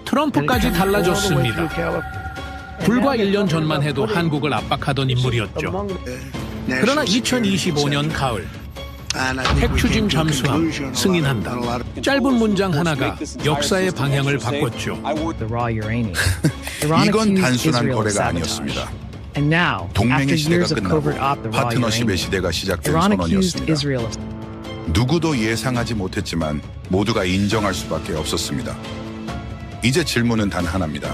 트럼프까지 달라졌습니다. 불과 1년 전만 해도 한국을 압박하던 인물이었죠. 그러나 2025년 가을 핵 추진 잠수함 승인한다. 짧은 문장 하나가 역사의 방향을 바꿨죠. 이건 단순한 거래가 아니었습니다. 동맹의 시대가 끝나고 파트너십의 시대가 시작된 선언이었습니다. 누구도 예상하지 못했지만 모두가 인정할 수밖에 없었습니다. 이제 질문은 단 하나입니다.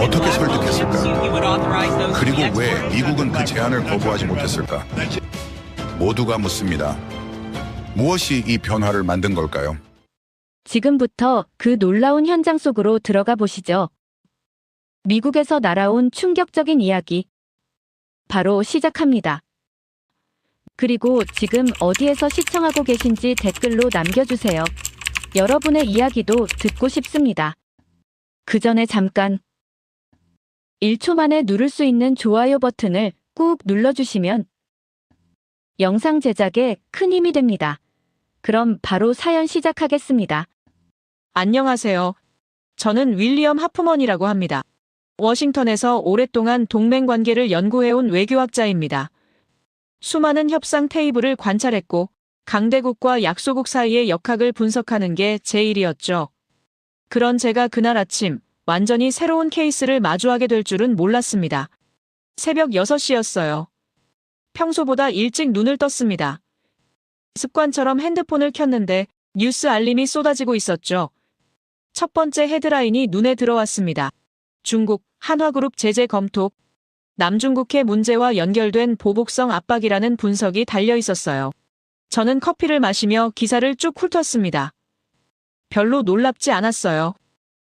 어떻게 설득했을까? 그리고 왜 미국은 그 제안을 거부하지 못했을까? 모두가 묻습니다. 무엇이 이 변화를 만든 걸까요? 지금부터 그 놀라운 현장 속으로 들어가 보시죠. 미국에서 날아온 충격적인 이야기. 바로 시작합니다. 그리고 지금 어디에서 시청하고 계신지 댓글로 남겨주세요. 여러분의 이야기도 듣고 싶습니다. 그 전에 잠깐 1초 만에 누를 수 있는 좋아요 버튼을 꾹 눌러주시면 영상 제작에 큰 힘이 됩니다. 그럼 바로 사연 시작하겠습니다. 안녕하세요. 저는 윌리엄 하프먼이라고 합니다. 워싱턴에서 오랫동안 동맹 관계를 연구해온 외교학자입니다. 수많은 협상 테이블을 관찰했고 강대국과 약소국 사이의 역학을 분석하는 게 제 일이었죠. 그런 제가 그날 아침 완전히 새로운 케이스를 마주하게 될 줄은 몰랐습니다. 새벽 6시였어요. 평소보다 일찍 눈을 떴습니다. 습관처럼 핸드폰을 켰는데 뉴스 알림이 쏟아지고 있었죠. 첫 번째 헤드라인이 눈에 들어왔습니다. 중국, 한화그룹 제재 검토, 남중국해 문제와 연결된 보복성 압박이라는 분석이 달려 있었어요. 저는 커피를 마시며 기사를 쭉 훑었습니다. 별로 놀랍지 않았어요.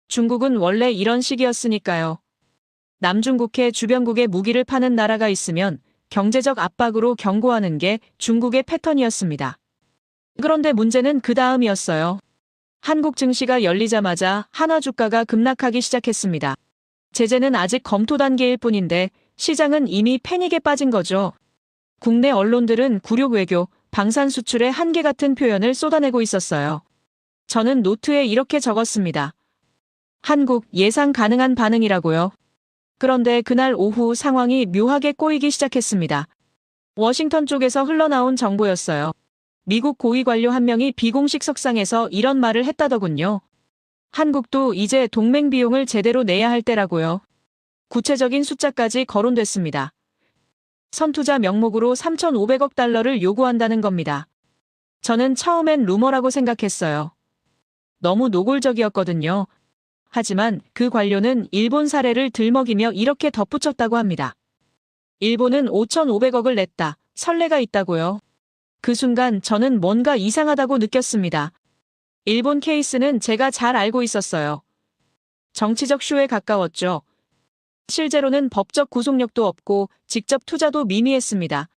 중국은 원래 이런 식이었으니까요. 남중국해 주변국에 무기를 파는 나라가 있으면 경제적 압박으로 경고하는 게 중국의 패턴이었습니다. 그런데 문제는 그 다음이었어요. 한국 증시가 열리자마자 한화 주가가 급락하기 시작했습니다. 제재는 아직 검토 단계일 뿐인데 시장은 이미 패닉에 빠진 거죠. 국내 언론들은 굴욕 외교, 방산 수출의 한계 같은 표현을 쏟아내고 있었어요. 저는 노트에 이렇게 적었습니다. 한국 예상 가능한 반응이라고요. 그런데 그날 오후 상황이 묘하게 꼬이기 시작했습니다. 워싱턴 쪽에서 흘러나온 정보였어요. 미국 고위 관료 한 명이 비공식 석상에서 이런 말을 했다더군요. 한국도 이제 동맹 비용을 제대로 내야 할 때라고요. 구체적인 숫자까지 거론됐습니다. 선투자 명목으로 3,500억 달러를 요구한다는 겁니다. 저는 처음엔 루머라고 생각했어요. 너무 노골적이었거든요. 하지만 그 관료는 일본 사례를 들먹이며 이렇게 덧붙였다고 합니다. 일본은 5,500억을 냈다. 선례가 있다고요. 그 순간 저는 뭔가 이상하다고 느꼈습니다. 일본 케이스는 제가 잘 알고 있었어요. 정치적 쇼에 가까웠죠. 실제로는 법적 구속력도 없고 직접 투자도 미미했습니다.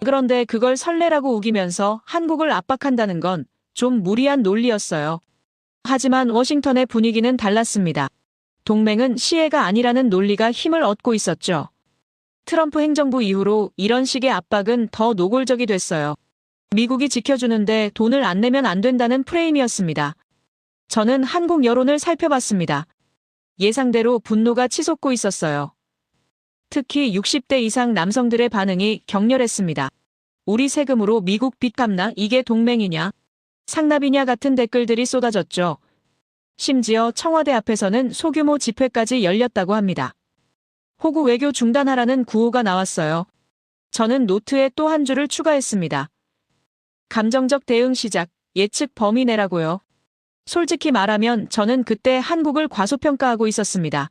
그런데 그걸 선례라고 우기면서 한국을 압박한다는 건 좀 무리한 논리였어요. 하지만 워싱턴의 분위기는 달랐습니다. 동맹은 시혜가 아니라는 논리가 힘을 얻고 있었죠. 트럼프 행정부 이후로 이런 식의 압박은 더 노골적이 됐어요. 미국이 지켜주는데 돈을 안 내면 안 된다는 프레임이었습니다. 저는 한국 여론을 살펴봤습니다. 예상대로 분노가 치솟고 있었어요. 특히 60대 이상 남성들의 반응이 격렬했습니다. 우리 세금으로 미국 빚 갚나? 이게 동맹이냐? 상납이냐? 같은 댓글들이 쏟아졌죠. 심지어 청와대 앞에서는 소규모 집회까지 열렸다고 합니다. 호구 외교 중단하라는 구호가 나왔어요. 저는 노트에 또 한 줄을 추가했습니다. 감정적 대응 시작, 예측 범위 내라고요. 솔직히 말하면 저는 그때 한국을 과소평가하고 있었습니다.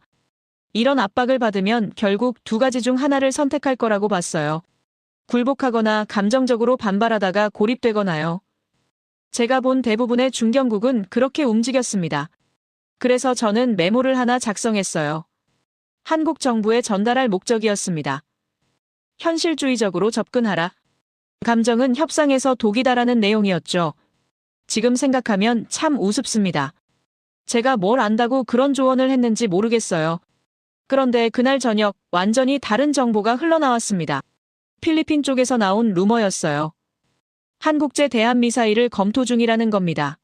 이런 압박을 받으면 결국 두 가지 중 하나를 선택할 거라고 봤어요. 굴복하거나 감정적으로 반발하다가 고립되거나요. 제가 본 대부분의 중견국은 그렇게 움직였습니다. 그래서 저는 메모를 하나 작성했어요. 한국 정부에 전달할 목적이었습니다. 현실주의적으로 접근하라. 감정은 협상에서 독이다라는 내용이었죠. 지금 생각하면 참 우습습니다. 제가 뭘 안다고 그런 조언을 했는지 모르겠어요. 그런데 그날 저녁 완전히 다른 정보가 흘러나왔습니다. 필리핀 쪽에서 나온 루머였어요. 한국제 대한미사일을 검토 중이라는 겁니다.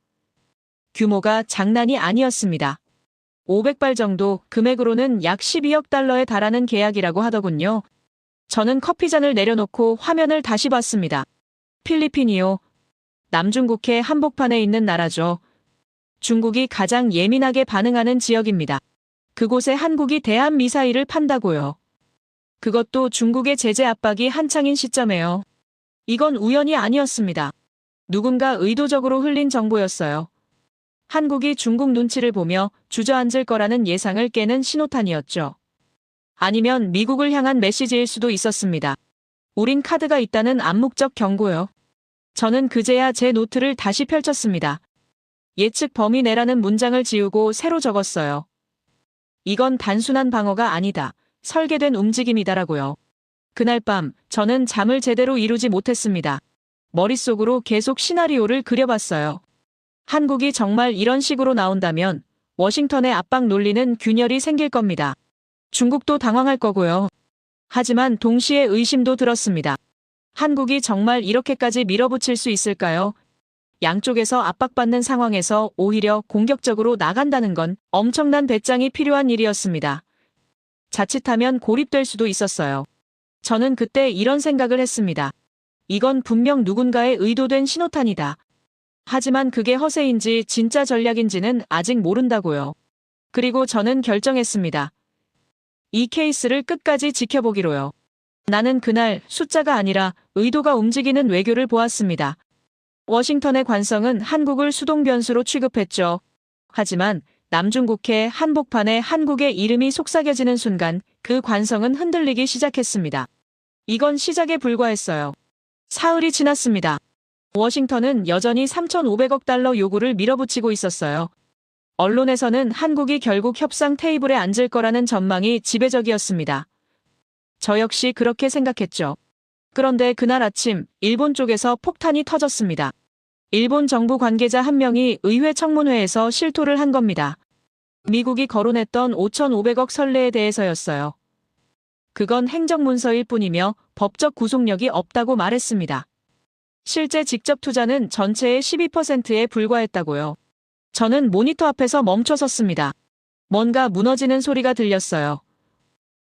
규모가 장난이 아니었습니다. 500발 정도, 금액으로는 약 12억 달러에 달하는 계약이라고 하더군요. 저는 커피잔을 내려놓고 화면을 다시 봤습니다. 필리핀이요. 남중국해 한복판에 있는 나라죠. 중국이 가장 예민하게 반응하는 지역입니다. 그곳에 한국이 대한 미사일을 판다고요. 그것도 중국의 제재 압박이 한창인 시점에요. 이건 우연이 아니었습니다. 누군가 의도적으로 흘린 정보였어요. 한국이 중국 눈치를 보며 주저앉을 거라는 예상을 깨는 신호탄이었죠. 아니면 미국을 향한 메시지일 수도 있었습니다. 우린 카드가 있다는 암묵적 경고요. 저는 그제야 제 노트를 다시 펼쳤습니다. 예측 범위 내라는 문장을 지우고 새로 적었어요. 이건 단순한 방어가 아니다. 설계된 움직임이다라고요. 그날 밤 저는 잠을 제대로 이루지 못했습니다. 머릿속으로 계속 시나리오를 그려봤어요. 한국이 정말 이런 식으로 나온다면 워싱턴의 압박 논리는 균열이 생길 겁니다. 중국도 당황할 거고요. 하지만 동시에 의심도 들었습니다. 한국이 정말 이렇게까지 밀어붙일 수 있을까요? 양쪽에서 압박받는 상황에서 오히려 공격적으로 나간다는 건 엄청난 배짱이 필요한 일이었습니다. 자칫하면 고립될 수도 있었어요. 저는 그때 이런 생각을 했습니다. 이건 분명 누군가의 의도된 신호탄이다. 하지만 그게 허세인지 진짜 전략인지는 아직 모른다고요. 그리고 저는 결정했습니다. 이 케이스를 끝까지 지켜보기로요. 나는 그날 숫자가 아니라 의도가 움직이는 외교를 보았습니다. 워싱턴의 관성은 한국을 수동 변수로 취급했죠. 하지만 남중국해 한복판에 한국의 이름이 속삭여지는 순간 그 관성은 흔들리기 시작했습니다. 이건 시작에 불과했어요. 사흘이 지났습니다. 워싱턴은 여전히 3,500억 달러 요구를 밀어붙이고 있었어요. 언론에서는 한국이 결국 협상 테이블에 앉을 거라는 전망이 지배적이었습니다. 저 역시 그렇게 생각했죠. 그런데 그날 아침 일본 쪽에서 폭탄이 터졌습니다. 일본 정부 관계자 한 명이 의회 청문회에서 실토를 한 겁니다. 미국이 거론했던 5,500억 선례에 대해서였어요. 그건 행정문서일 뿐이며 법적 구속력이 없다고 말했습니다. 실제 직접 투자는 전체의 12%에 불과했다고요. 저는 모니터 앞에서 멈춰 섰습니다. 뭔가 무너지는 소리가 들렸어요.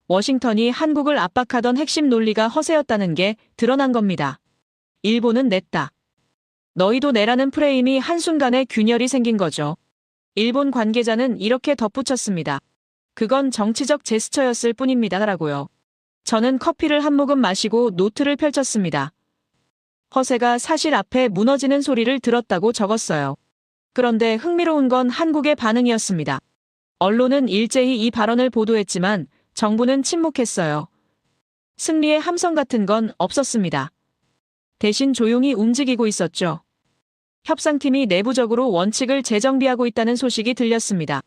워싱턴이 한국을 압박하던 핵심 논리가 허세였다는 게 드러난 겁니다. 일본은 냈다. 너희도 내라는 프레임이 한순간에 균열이 생긴 거죠. 일본 관계자는 이렇게 덧붙였습니다. 그건 정치적 제스처였을 뿐입니다라고요. 저는 커피를 한 모금 마시고 노트를 펼쳤습니다. 허세가 사실 앞에 무너지는 소리를 들었다고 적었어요. 그런데 흥미로운 건 한국의 반응이었습니다. 언론은 일제히 이 발언을 보도했지만 정부는 침묵했어요. 승리의 함성 같은 건 없었습니다. 대신 조용히 움직이고 있었죠. 협상팀이 내부적으로 원칙을 재정비하고 있다는 소식이 들렸습니다.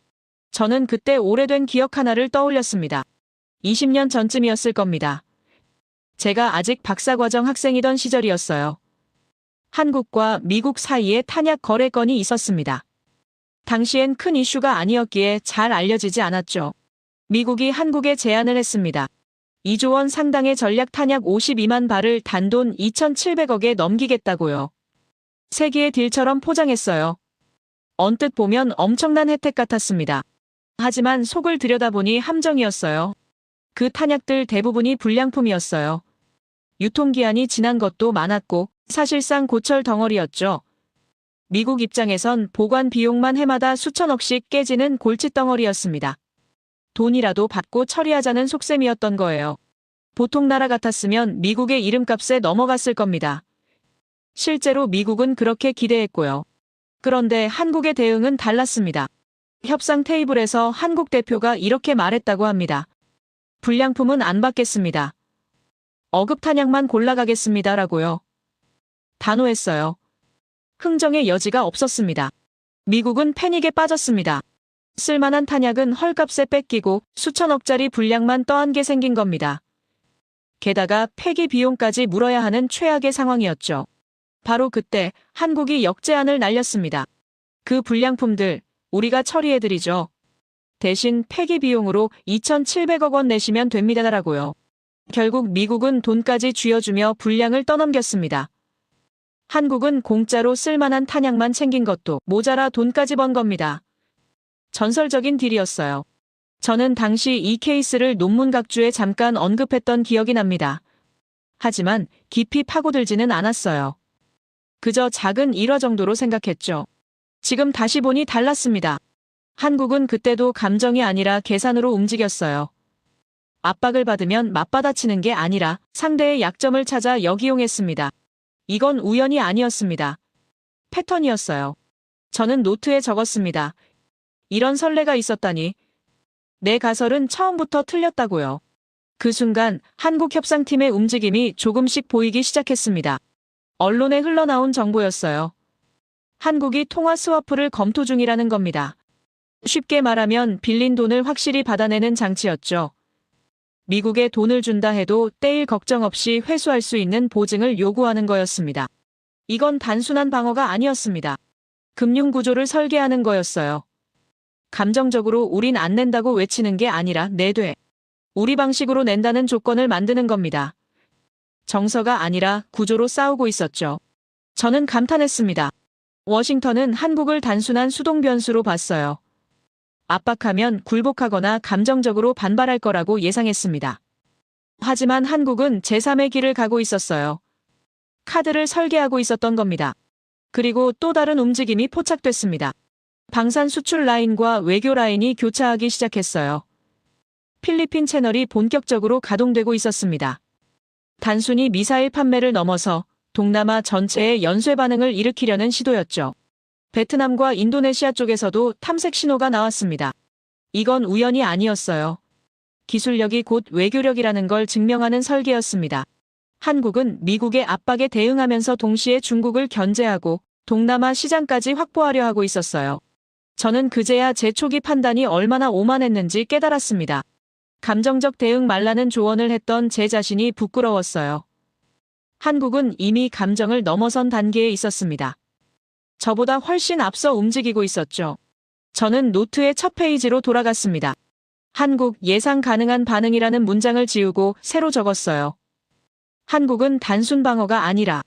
저는 그때 오래된 기억 하나를 떠올렸습니다. 20년 전쯤이었을 겁니다. 제가 아직 박사과정 학생이던 시절이었어요. 한국과 미국 사이에 탄약 거래 건이 있었습니다. 당시엔 큰 이슈가 아니었기에 잘 알려지지 않았죠. 미국이 한국에 제안을 했습니다. 2조 원 상당의 전략 탄약 52만 발을 단돈 2,700억에 넘기겠다고요. 세기의 딜처럼 포장했어요. 언뜻 보면 엄청난 혜택 같았습니다. 하지만 속을 들여다보니 함정이었어요. 그 탄약들 대부분이 불량품이었어요. 유통기한이 지난 것도 많았고 사실상 고철 덩어리였죠. 미국 입장에선 보관 비용만 해마다 수천억씩 깨지는 골칫덩어리였습니다. 돈이라도 받고 처리하자는 속셈이었던 거예요. 보통 나라 같았으면 미국의 이름값에 넘어갔을 겁니다. 실제로 미국은 그렇게 기대했고요. 그런데 한국의 대응은 달랐습니다. 협상 테이블에서 한국 대표가 이렇게 말했다고 합니다. 불량품은 안 받겠습니다. 어급 탄약만 골라가겠습니다라고요. 단호했어요. 흥정의 여지가 없었습니다. 미국은 패닉에 빠졌습니다. 쓸만한 탄약은 헐값에 뺏기고 수천억짜리 불량만 떠안게 생긴 겁니다. 게다가 폐기 비용까지 물어야 하는 최악의 상황이었죠. 바로 그때 한국이 역제안을 날렸습니다. 그 불량품들 우리가 처리해드리죠. 대신 폐기 비용으로 2,700억 원 내시면 됩니다라고요. 결국 미국은 돈까지 쥐어주며 불량을 떠넘겼습니다. 한국은 공짜로 쓸만한 탄약만 챙긴 것도 모자라 돈까지 번 겁니다. 전설적인 딜이었어요. 저는 당시 이 케이스를 논문 각주에 잠깐 언급했던 기억이 납니다. 하지만 깊이 파고들지는 않았어요. 그저 작은 일화 정도로 생각했죠. 지금 다시 보니 달랐습니다. 한국은 그때도 감정이 아니라 계산으로 움직였어요. 압박을 받으면 맞받아치는 게 아니라 상대의 약점을 찾아 역이용했습니다. 이건 우연이 아니었습니다. 패턴이었어요. 저는 노트에 적었습니다. 이런 선례가 있었다니. 내 가설은 처음부터 틀렸다고요. 그 순간 한국 협상팀의 움직임이 조금씩 보이기 시작했습니다. 언론에 흘러나온 정보였어요. 한국이 통화 스와프를 검토 중이라는 겁니다. 쉽게 말하면 빌린 돈을 확실히 받아내는 장치였죠. 미국에 돈을 준다 해도 떼일 걱정 없이 회수할 수 있는 보증을 요구하는 거였습니다. 이건 단순한 방어가 아니었습니다. 금융구조를 설계하는 거였어요. 감정적으로 우린 안 낸다고 외치는 게 아니라 내돼. 우리 방식으로 낸다는 조건을 만드는 겁니다. 정서가 아니라 구조로 싸우고 있었죠. 저는 감탄했습니다. 워싱턴은 한국을 단순한 수동 변수로 봤어요. 압박하면 굴복하거나 감정적으로 반발할 거라고 예상했습니다. 하지만 한국은 제3의 길을 가고 있었어요. 카드를 설계하고 있었던 겁니다. 그리고 또 다른 움직임이 포착됐습니다. 방산 수출 라인과 외교 라인이 교차하기 시작했어요. 필리핀 채널이 본격적으로 가동되고 있었습니다. 단순히 미사일 판매를 넘어서 동남아 전체의 연쇄 반응을 일으키려는 시도였죠. 베트남과 인도네시아 쪽에서도 탐색 신호가 나왔습니다. 이건 우연이 아니었어요. 기술력이 곧 외교력이라는 걸 증명하는 설계였습니다. 한국은 미국의 압박에 대응하면서 동시에 중국을 견제하고 동남아 시장까지 확보하려 하고 있었어요. 저는 그제야 제 초기 판단이 얼마나 오만했는지 깨달았습니다. 감정적 대응 말라는 조언을 했던 제 자신이 부끄러웠어요. 한국은 이미 감정을 넘어선 단계에 있었습니다. 저보다 훨씬 앞서 움직이고 있었죠. 저는 노트의 첫 페이지로 돌아갔습니다. 한국 예상 가능한 반응이라는 문장을 지우고 새로 적었어요. 한국은 단순 방어가 아니라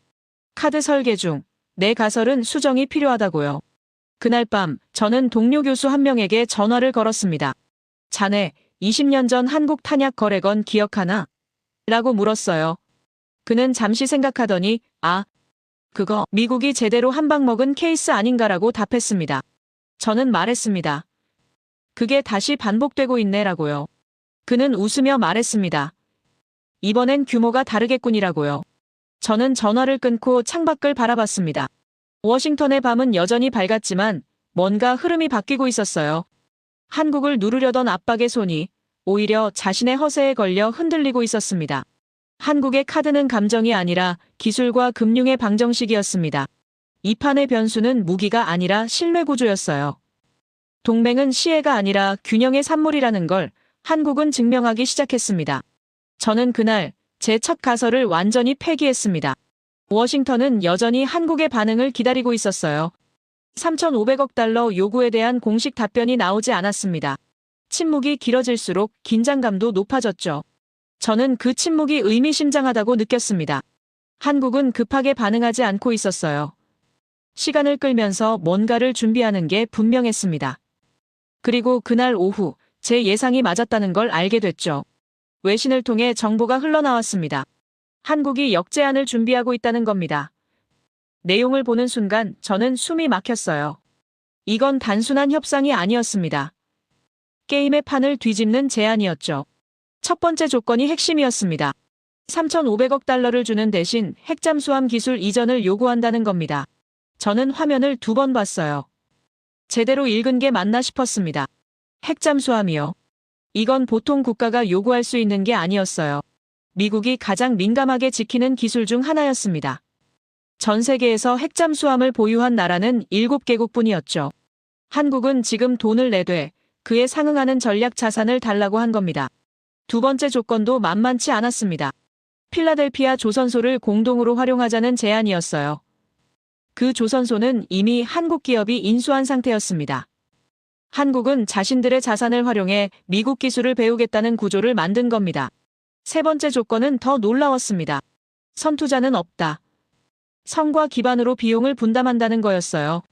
카드 설계 중 내 가설은 수정이 필요하다고요. 그날 밤 저는 동료 교수 한 명에게 전화를 걸었습니다. 자네 20년 전 한국 탄약 거래건 기억하나? 라고 물었어요. 그는 잠시 생각하더니 그거 미국이 제대로 한 방 먹은 케이스 아닌가라고 답했습니다. 저는 말했습니다. 그게 다시 반복되고 있네라고요. 그는 웃으며 말했습니다. 이번엔 규모가 다르겠군이라고요. 저는 전화를 끊고 창밖을 바라봤습니다. 워싱턴의 밤은 여전히 밝았지만 뭔가 흐름이 바뀌고 있었어요. 한국을 누르려던 압박의 손이 오히려 자신의 허세에 걸려 흔들리고 있었습니다. 한국의 카드는 감정이 아니라 기술과 금융의 방정식이었습니다. 이 판의 변수는 무기가 아니라 신뢰 구조였어요. 동맹은 시혜가 아니라 균형의 산물이라는 걸 한국은 증명하기 시작했습니다. 저는 그날 제 첫 가설을 완전히 폐기했습니다. 워싱턴은 여전히 한국의 반응을 기다리고 있었어요. 3,500억 달러 요구에 대한 공식 답변이 나오지 않았습니다. 침묵이 길어질수록 긴장감도 높아졌죠. 저는 그 침묵이 의미심장하다고 느꼈습니다. 한국은 급하게 반응하지 않고 있었어요. 시간을 끌면서 뭔가를 준비하는 게 분명했습니다. 그리고 그날 오후 제 예상이 맞았다는 걸 알게 됐죠. 외신을 통해 정보가 흘러나왔습니다. 한국이 역제안을 준비하고 있다는 겁니다. 내용을 보는 순간 저는 숨이 막혔어요. 이건 단순한 협상이 아니었습니다. 게임의 판을 뒤집는 제안이었죠. 첫 번째 조건이 핵심이었습니다. 3,500억 달러를 주는 대신 핵잠수함 기술 이전을 요구한다는 겁니다. 저는 화면을 2번 봤어요. 제대로 읽은 게 맞나 싶었습니다. 핵잠수함이요. 이건 보통 국가가 요구할 수 있는 게 아니었어요. 미국이 가장 민감하게 지키는 기술 중 하나였습니다. 전 세계에서 핵잠수함을 보유한 나라는 7개국뿐이었죠. 한국은 지금 돈을 내되 그에 상응하는 전략 자산을 달라고 한 겁니다. 두 번째 조건도 만만치 않았습니다. 필라델피아 조선소를 공동으로 활용하자는 제안이었어요. 그 조선소는 이미 한국 기업이 인수한 상태였습니다. 한국은 자신들의 자산을 활용해 미국 기술을 배우겠다는 구조를 만든 겁니다. 세 번째 조건은 더 놀라웠습니다. 선투자는 없다. 성과 기반으로 비용을 분담한다는 거였어요.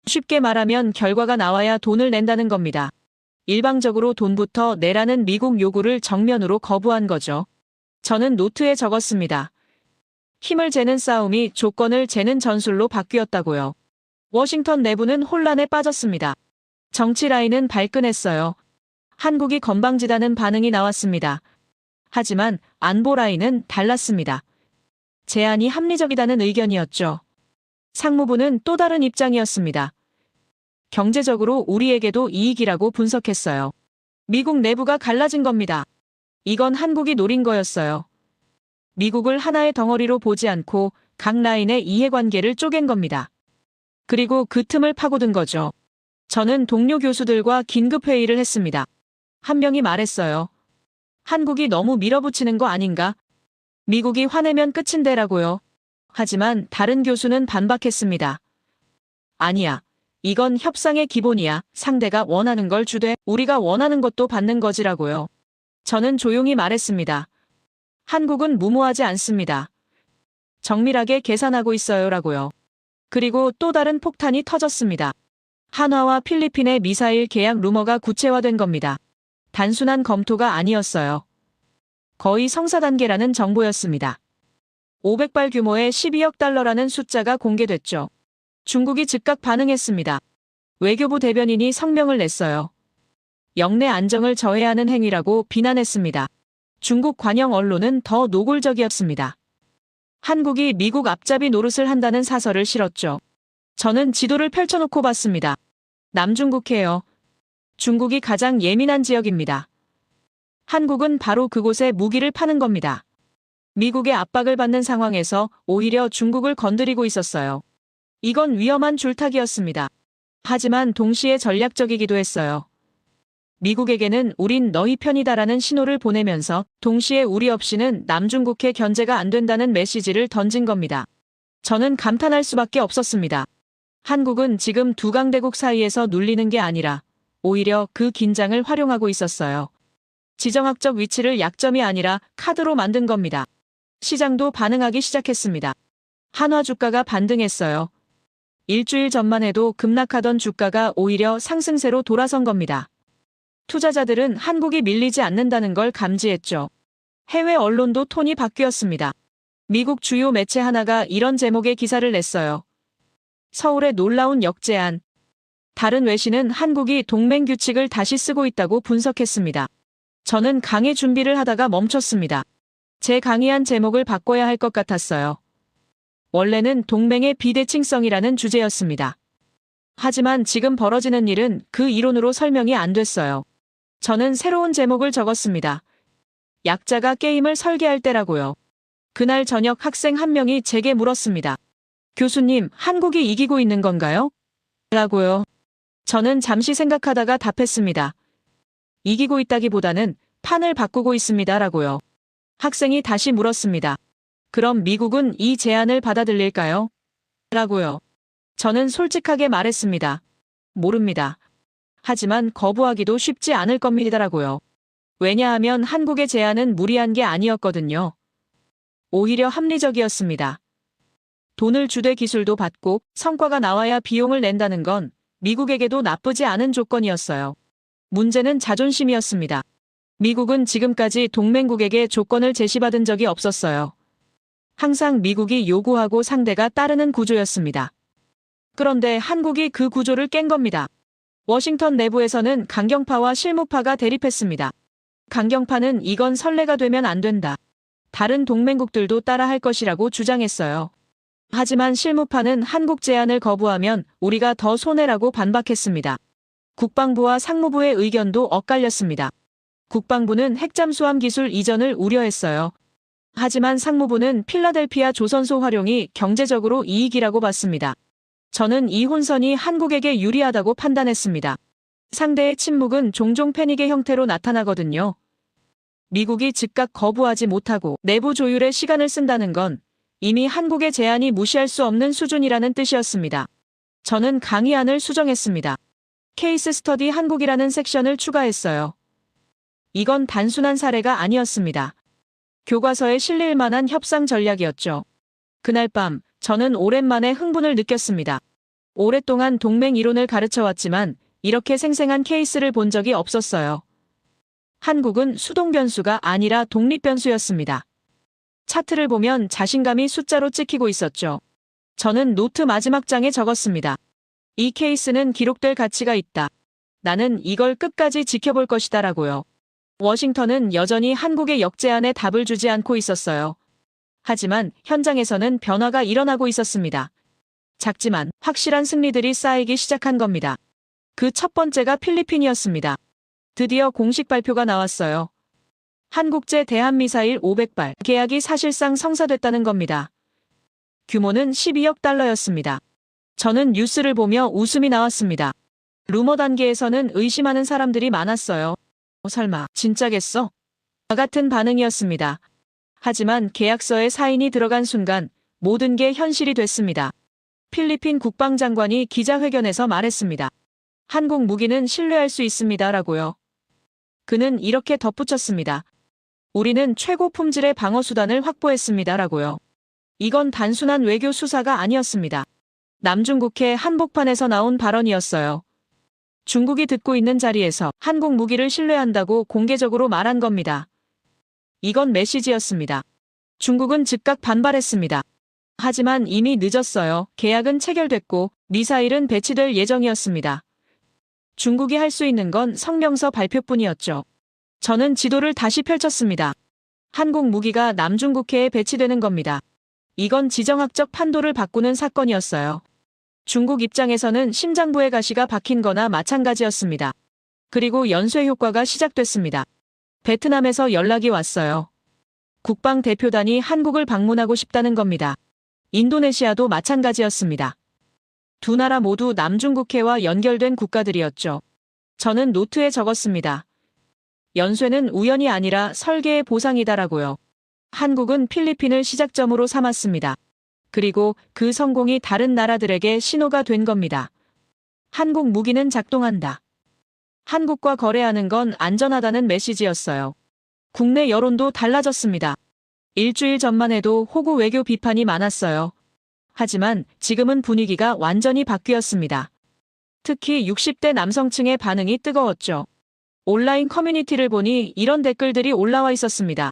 쉽게 말하면 결과가 나와야 돈을 낸다는 겁니다. 일방적으로 돈부터 내라는 미국 요구를 정면으로 거부한 거죠. 저는 노트에 적었습니다. 힘을 재는 싸움이 조건을 재는 전술로 바뀌었다고요. 워싱턴 내부는 혼란에 빠졌습니다. 정치 라인은 발끈했어요. 한국이 건방지다는 반응이 나왔습니다. 하지만 안보 라인은 달랐습니다. 제안이 합리적이다는 의견이었죠. 상무부는 또 다른 입장이었습니다. 경제적으로 우리에게도 이익이라고 분석했어요. 미국 내부가 갈라진 겁니다. 이건 한국이 노린 거였어요. 미국을 하나의 덩어리로 보지 않고 각 라인의 이해관계를 쪼갠 겁니다. 그리고 그 틈을 파고든 거죠. 저는 동료 교수들과 긴급회의를 했습니다. 한 명이 말했어요. 한국이 너무 밀어붙이는 거 아닌가? 미국이 화내면 끝인데라고요. 하지만 다른 교수는 반박했습니다. 아니야. 이건 협상의 기본이야. 상대가 원하는 걸 주되 우리가 원하는 것도 받는 거지라고요. 저는 조용히 말했습니다. 한국은 무모하지 않습니다. 정밀하게 계산하고 있어요라고요. 그리고 또 다른 폭탄이 터졌습니다. 한화와 필리핀의 미사일 계약 루머가 구체화된 겁니다. 단순한 검토가 아니었어요. 거의 성사 단계라는 정보였습니다. 500발 규모의 12억 달러라는 숫자가 공개됐죠. 중국이 즉각 반응했습니다. 외교부 대변인이 성명을 냈어요. 영내 안정을 저해하는 행위라고 비난했습니다. 중국 관영 언론은 더 노골적이었습니다. 한국이 미국 앞잡이 노릇을 한다는 사설을 실었죠. 저는 지도를 펼쳐놓고 봤습니다. 남중국해요. 중국이 가장 예민한 지역입니다. 한국은 바로 그곳에 무기를 파는 겁니다. 미국의 압박을 받는 상황에서 오히려 중국을 건드리고 있었어요. 이건 위험한 줄타기였습니다. 하지만 동시에 전략적이기도 했어요. 미국에게는 우린 너희 편이다라는 신호를 보내면서 동시에 우리 없이는 남중국해 견제가 안 된다는 메시지를 던진 겁니다. 저는 감탄할 수밖에 없었습니다. 한국은 지금 두 강대국 사이에서 눌리는 게 아니라 오히려 그 긴장을 활용하고 있었어요. 지정학적 위치를 약점이 아니라 카드로 만든 겁니다. 시장도 반응하기 시작했습니다. 한화 주가가 반등했어요. 일주일 전만 해도 급락하던 주가가 오히려 상승세로 돌아선 겁니다. 투자자들은 한국이 밀리지 않는다는 걸 감지했죠. 해외 언론도 톤이 바뀌었습니다. 미국 주요 매체 하나가 이런 제목의 기사를 냈어요. 서울의 놀라운 역제안. 다른 외신은 한국이 동맹 규칙을 다시 쓰고 있다고 분석했습니다. 저는 강의 준비를 하다가 멈췄습니다. 제 강의한 제목을 바꿔야 할 것 같았어요. 원래는 동맹의 비대칭성이라는 주제였습니다. 하지만 지금 벌어지는 일은 그 이론으로 설명이 안 됐어요. 저는 새로운 제목을 적었습니다. 약자가 게임을 설계할 때라고요. 그날 저녁 학생 한 명이 제게 물었습니다. 교수님, 한국이 이기고 있는 건가요? 라고요. 저는 잠시 생각하다가 답했습니다. 이기고 있다기보다는 판을 바꾸고 있습니다. 라고요. 학생이 다시 물었습니다. 그럼 미국은 이 제안을 받아들일까요? 라고요. 저는 솔직하게 말했습니다. 모릅니다. 하지만 거부하기도 쉽지 않을 겁니다라고요. 왜냐하면 한국의 제안은 무리한 게 아니었거든요. 오히려 합리적이었습니다. 돈을 주되 기술도 받고 성과가 나와야 비용을 낸다는 건 미국에게도 나쁘지 않은 조건이었어요. 문제는 자존심이었습니다. 미국은 지금까지 동맹국에게 조건을 제시받은 적이 없었어요. 항상 미국이 요구하고 상대가 따르는 구조였습니다. 그런데 한국이 그 구조를 깬 겁니다. 워싱턴 내부에서는 강경파와 실무파가 대립했습니다. 강경파는 이건 선례가 되면 안 된다. 다른 동맹국들도 따라할 것이라고 주장했어요. 하지만 실무파는 한국 제안을 거부하면 우리가 더 손해라고 반박했습니다. 국방부와 상무부의 의견도 엇갈렸습니다. 국방부는 핵잠수함 기술 이전을 우려했어요. 하지만 상무부는 필라델피아 조선소 활용이 경제적으로 이익이라고 봤습니다. 저는 이 혼선이 한국에게 유리하다고 판단했습니다. 상대의 침묵은 종종 패닉의 형태로 나타나거든요. 미국이 즉각 거부하지 못하고 내부 조율에 시간을 쓴다는 건 이미 한국의 제안이 무시할 수 없는 수준이라는 뜻이었습니다. 저는 강의안을 수정했습니다. 케이스 스터디 한국이라는 섹션을 추가했어요. 이건 단순한 사례가 아니었습니다. 교과서에 실릴 만한 협상 전략이었죠. 그날 밤 저는 오랜만에 흥분을 느꼈습니다. 오랫동안 동맹 이론을 가르쳐왔지만 이렇게 생생한 케이스를 본 적이 없었어요. 한국은 수동 변수가 아니라 독립 변수였습니다. 차트를 보면 자신감이 숫자로 찍히고 있었죠. 저는 노트 마지막 장에 적었습니다. 이 케이스는 기록될 가치가 있다. 나는 이걸 끝까지 지켜볼 것이다 라고요. 워싱턴은 여전히 한국의 역제안에 답을 주지 않고 있었어요. 하지만 현장에서는 변화가 일어나고 있었습니다. 작지만 확실한 승리들이 쌓이기 시작한 겁니다. 그 첫 번째가 필리핀이었습니다. 드디어 공식 발표가 나왔어요. 한국제 대한미사일 500발 계약이 사실상 성사됐다는 겁니다. 규모는 12억 달러였습니다. 저는 뉴스를 보며 웃음이 나왔습니다. 루머 단계에서는 의심하는 사람들이 많았어요. 설마 진짜겠어? 같은 반응이었습니다. 하지만 계약서에 사인이 들어간 순간 모든 게 현실이 됐습니다. 필리핀 국방장관이 기자회견에서 말했습니다. 한국 무기는 신뢰할 수 있습니다라고요. 그는 이렇게 덧붙였습니다. 우리는 최고 품질의 방어수단을 확보했습니다라고요. 이건 단순한 외교 수사가 아니었습니다. 남중국해 한복판에서 나온 발언이었어요. 중국이 듣고 있는 자리에서 한국 무기를 신뢰한다고 공개적으로 말한 겁니다. 이건 메시지였습니다. 중국은 즉각 반발했습니다. 하지만 이미 늦었어요. 계약은 체결됐고 미사일은 배치될 예정이었습니다. 중국이 할 수 있는 건 성명서 발표뿐이었죠. 저는 지도를 다시 펼쳤습니다. 한국 무기가 남중국해에 배치되는 겁니다. 이건 지정학적 판도를 바꾸는 사건이었어요. 중국 입장에서는 심장부에 가시가 박힌 거나 마찬가지였습니다. 그리고 연쇄 효과가 시작됐습니다. 베트남에서 연락이 왔어요. 국방대표단이 한국을 방문하고 싶다는 겁니다. 인도네시아도 마찬가지였습니다. 두 나라 모두 남중국해와 연결된 국가들이었죠. 저는 노트에 적었습니다. 연쇄는 우연이 아니라 설계의 보상이다라고요. 한국은 필리핀을 시작점으로 삼았습니다. 그리고 그 성공이 다른 나라들에게 신호가 된 겁니다. 한국 무기는 작동한다. 한국과 거래하는 건 안전하다는 메시지였어요. 국내 여론도 달라졌습니다. 일주일 전만 해도 호구 외교 비판이 많았어요. 하지만 지금은 분위기가 완전히 바뀌었습니다. 특히 60대 남성층의 반응이 뜨거웠죠. 온라인 커뮤니티를 보니 이런 댓글들이 올라와 있었습니다.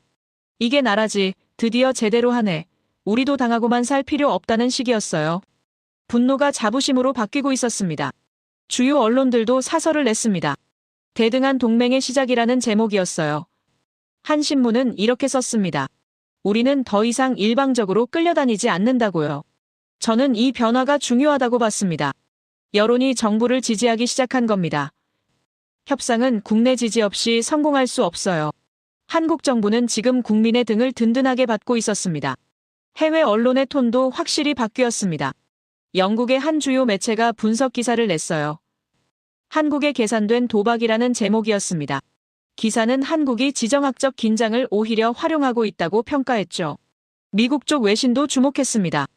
이게 나라지, 드디어 제대로 하네. 우리도 당하고만 살 필요 없다는 식이었어요. 분노가 자부심으로 바뀌고 있었습니다. 주요 언론들도 사설을 냈습니다. 대등한 동맹의 시작이라는 제목이었어요. 한 신문은 이렇게 썼습니다. 우리는 더 이상 일방적으로 끌려다니지 않는다고요. 저는 이 변화가 중요하다고 봤습니다. 여론이 정부를 지지하기 시작한 겁니다. 협상은 국내 지지 없이 성공할 수 없어요. 한국 정부는 지금 국민의 등을 든든하게 받고 있었습니다. 해외 언론의 톤도 확실히 바뀌었습니다. 영국의 한 주요 매체가 분석 기사를 냈어요. 한국에 계산된 도박이라는 제목이었습니다. 기사는 한국이 지정학적 긴장을 오히려 활용하고 있다고 평가했죠. 미국 쪽 외신도 주목했습니다.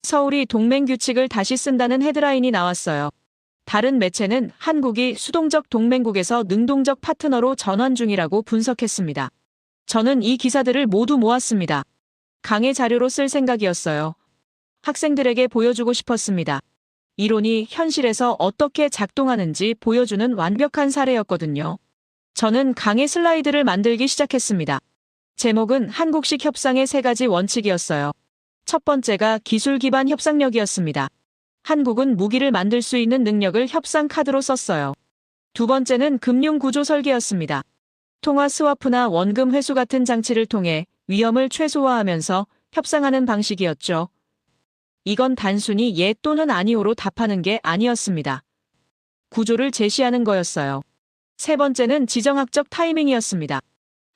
서울이 동맹 규칙을 다시 쓴다는 헤드라인이 나왔어요. 다른 매체는 한국이 수동적 동맹국에서 능동적 파트너로 전환 중이라고 분석했습니다. 저는 이 기사들을 모두 모았습니다. 강의 자료로 쓸 생각이었어요. 학생들에게 보여주고 싶었습니다. 이론이 현실에서 어떻게 작동하는지 보여주는 완벽한 사례였거든요. 저는 강의 슬라이드를 만들기 시작했습니다. 제목은 한국식 협상의 3가지 원칙이었어요. 첫 번째가 기술 기반 협상력이었습니다. 한국은 무기를 만들 수 있는 능력을 협상 카드로 썼어요. 두 번째는 금융 구조 설계였습니다. 통화 스와프나 원금 회수 같은 장치를 통해 위험을 최소화하면서 협상하는 방식이었죠. 이건 단순히 예 또는 아니오로 답하는 게 아니었습니다. 구조를 제시하는 거였어요. 세 번째는 지정학적 타이밍이었습니다.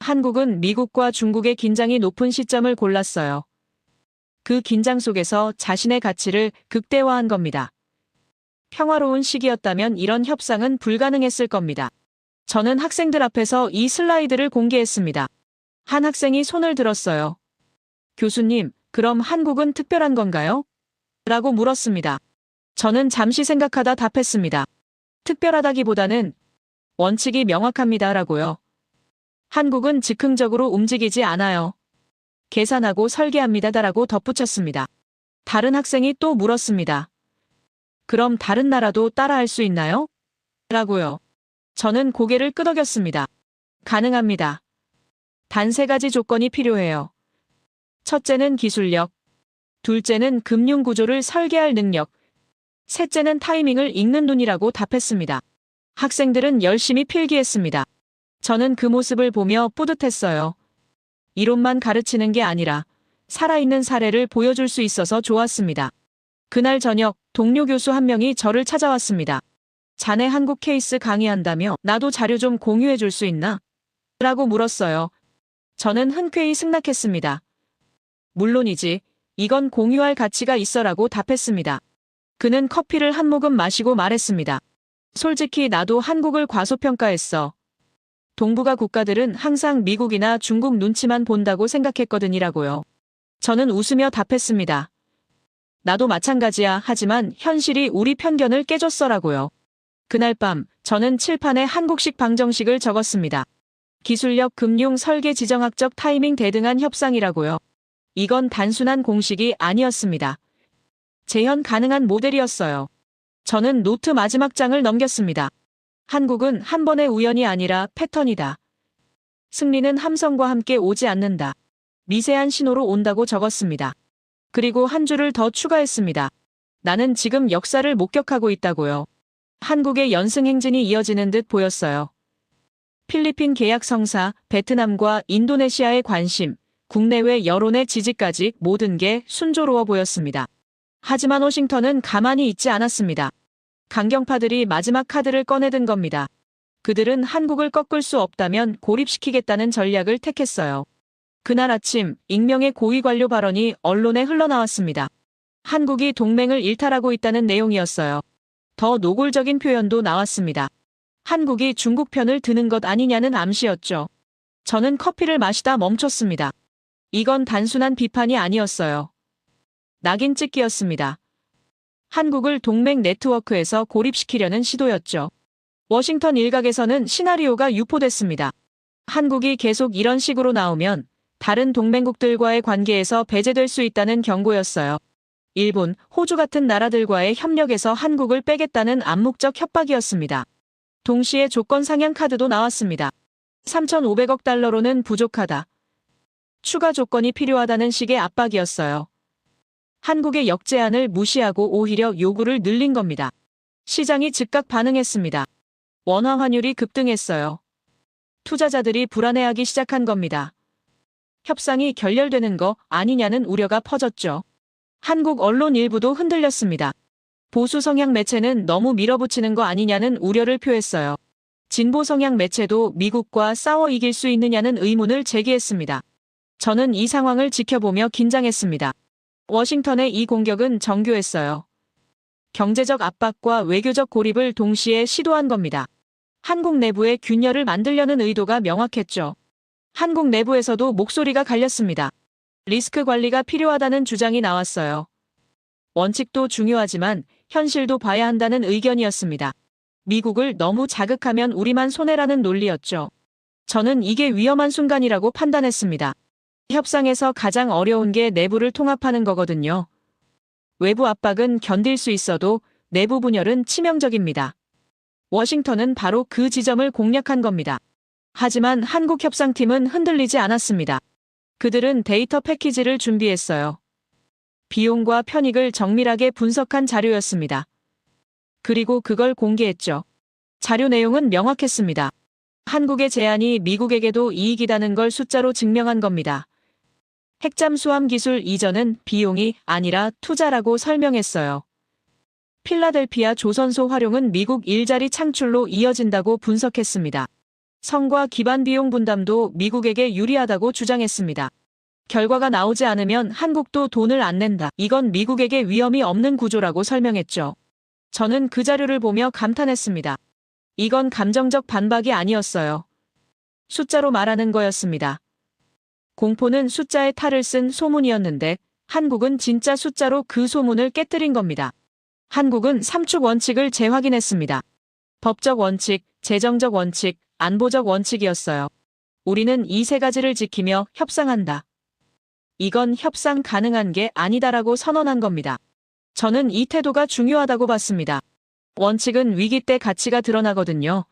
한국은 미국과 중국의 긴장이 높은 시점을 골랐어요. 그 긴장 속에서 자신의 가치를 극대화한 겁니다. 평화로운 시기였다면 이런 협상은 불가능했을 겁니다. 저는 학생들 앞에서 이 슬라이드를 공개했습니다. 한 학생이 손을 들었어요. 교수님, 그럼 한국은 특별한 건가요? 라고 물었습니다. 저는 잠시 생각하다 답했습니다. 특별하다기보다는 원칙이 명확합니다라고요. 한국은 즉흥적으로 움직이지 않아요. 계산하고 설계합니다라고 덧붙였습니다. 다른 학생이 또 물었습니다. 그럼 다른 나라도 따라할 수 있나요? 라고요. 저는 고개를 끄덕였습니다. 가능합니다. 단 3가지 조건이 필요해요. 첫째는 기술력, 둘째는 금융 구조를 설계할 능력, 셋째는 타이밍을 읽는 눈이라고 답했습니다. 학생들은 열심히 필기했습니다. 저는 그 모습을 보며 뿌듯했어요. 이론만 가르치는 게 아니라 살아있는 사례를 보여줄 수 있어서 좋았습니다. 그날 저녁 동료 교수 한 명이 저를 찾아왔습니다. 자네 한국 케이스 강의한다며 나도 자료 좀 공유해 줄 수 있나? 라고 물었어요. 저는 흔쾌히 승낙했습니다. 물론이지. 이건 공유할 가치가 있어라고 답했습니다. 그는 커피를 한 모금 마시고 말했습니다. 솔직히 나도 한국을 과소평가했어. 동북아 국가들은 항상 미국이나 중국 눈치만 본다고 생각했거든이라고요. 저는 웃으며 답했습니다. 나도 마찬가지야. 하지만 현실이 우리 편견을 깨줬어라고요. 그날 밤 저는 칠판에 한국식 방정식을 적었습니다. 기술력, 금융, 설계, 지정학적, 타이밍, 대등한 협상이라고요. 이건 단순한 공식이 아니었습니다. 재현 가능한 모델이었어요. 저는 노트 마지막 장을 넘겼습니다. 한국은 한 번의 우연이 아니라 패턴이다. 승리는 함성과 함께 오지 않는다. 미세한 신호로 온다고 적었습니다. 그리고 한 줄을 더 추가했습니다. 나는 지금 역사를 목격하고 있다고요. 한국의 연승 행진이 이어지는 듯 보였어요. 필리핀 계약 성사, 베트남과 인도네시아의 관심, 국내외 여론의 지지까지 모든 게 순조로워 보였습니다. 하지만 워싱턴은 가만히 있지 않았습니다. 강경파들이 마지막 카드를 꺼내든 겁니다. 그들은 한국을 꺾을 수 없다면 고립시키겠다는 전략을 택했어요. 그날 아침 익명의 고위 관료 발언이 언론에 흘러나왔습니다. 한국이 동맹을 일탈하고 있다는 내용이었어요. 더 노골적인 표현도 나왔습니다. 한국이 중국 편을 드는 것 아니냐는 암시였죠. 저는 커피를 마시다 멈췄습니다. 이건 단순한 비판이 아니었어요. 낙인 찍기였습니다. 한국을 동맹 네트워크에서 고립시키려는 시도였죠. 워싱턴 일각에서는 시나리오가 유포됐습니다. 한국이 계속 이런 식으로 나오면 다른 동맹국들과의 관계에서 배제될 수 있다는 경고였어요. 일본, 호주 같은 나라들과의 협력에서 한국을 빼겠다는 암묵적 협박이었습니다. 동시에 조건 상향 카드도 나왔습니다. 3,500억 달러로는 부족하다. 추가 조건이 필요하다는 식의 압박이었어요. 한국의 역제안을 무시하고 오히려 요구를 늘린 겁니다. 시장이 즉각 반응했습니다. 원화 환율이 급등했어요. 투자자들이 불안해하기 시작한 겁니다. 협상이 결렬되는 거 아니냐는 우려가 퍼졌죠. 한국 언론 일부도 흔들렸습니다. 보수 성향 매체는 너무 밀어붙이는 거 아니냐는 우려를 표했어요. 진보 성향 매체도 미국과 싸워 이길 수 있느냐는 의문을 제기했습니다. 저는 이 상황을 지켜보며 긴장했습니다. 워싱턴의 이 공격은 정교했어요. 경제적 압박과 외교적 고립을 동시에 시도한 겁니다. 한국 내부의 균열을 만들려는 의도가 명확했죠. 한국 내부에서도 목소리가 갈렸습니다. 리스크 관리가 필요하다는 주장이 나왔어요. 원칙도 중요하지만 현실도 봐야 한다는 의견이었습니다. 미국을 너무 자극하면 우리만 손해라는 논리였죠. 저는 이게 위험한 순간이라고 판단했습니다. 협상에서 가장 어려운 게 내부를 통합하는 거거든요. 외부 압박은 견딜 수 있어도 내부 분열은 치명적입니다. 워싱턴은 바로 그 지점을 공략한 겁니다. 하지만 한국 협상팀은 흔들리지 않았습니다. 그들은 데이터 패키지를 준비했어요. 비용과 편익을 정밀하게 분석한 자료였습니다. 그리고 그걸 공개했죠. 자료 내용은 명확했습니다. 한국의 제안이 미국에게도 이익이라는 걸 숫자로 증명한 겁니다. 핵잠수함 기술 이전은 비용이 아니라 투자라고 설명했어요. 필라델피아 조선소 활용은 미국 일자리 창출로 이어진다고 분석했습니다. 성과 기반 비용 분담도 미국에게 유리하다고 주장했습니다. 결과가 나오지 않으면 한국도 돈을 안 낸다. 이건 미국에게 위험이 없는 구조라고 설명했죠. 저는 그 자료를 보며 감탄했습니다. 이건 감정적 반박이 아니었어요. 숫자로 말하는 거였습니다. 공포는 숫자에 탈을 쓴 소문이었는데 한국은 진짜 숫자로 그 소문을 깨뜨린 겁니다. 한국은 3축 원칙을 재확인했습니다. 법적 원칙, 재정적 원칙, 안보적 원칙이었어요. 우리는 이 3가지를 지키며 협상한다. 이건 협상 가능한 게 아니다라고 선언한 겁니다. 저는 이 태도가 중요하다고 봤습니다. 원칙은 위기 때 가치가 드러나거든요.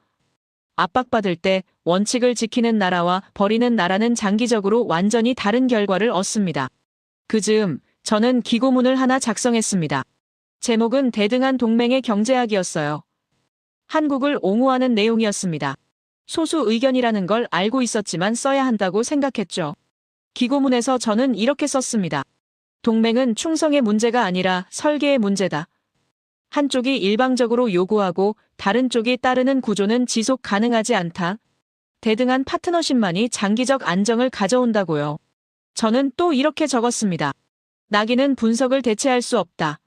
압박받을 때 원칙을 지키는 나라와 버리는 나라는 장기적으로 완전히 다른 결과를 얻습니다. 그 즈음 저는 기고문을 하나 작성했습니다. 제목은 대등한 동맹의 경제학이었어요. 한국을 옹호하는 내용이었습니다. 소수 의견이라는 걸 알고 있었지만 써야 한다고 생각했죠. 기고문에서 저는 이렇게 썼습니다. 동맹은 충성의 문제가 아니라 설계의 문제다. 한쪽이 일방적으로 요구하고 다른 쪽이 따르는 구조는 지속 가능하지 않다. 대등한 파트너십만이 장기적 안정을 가져온다고요. 저는 또 이렇게 적었습니다. 낙인은 분석을 대체할 수 없다.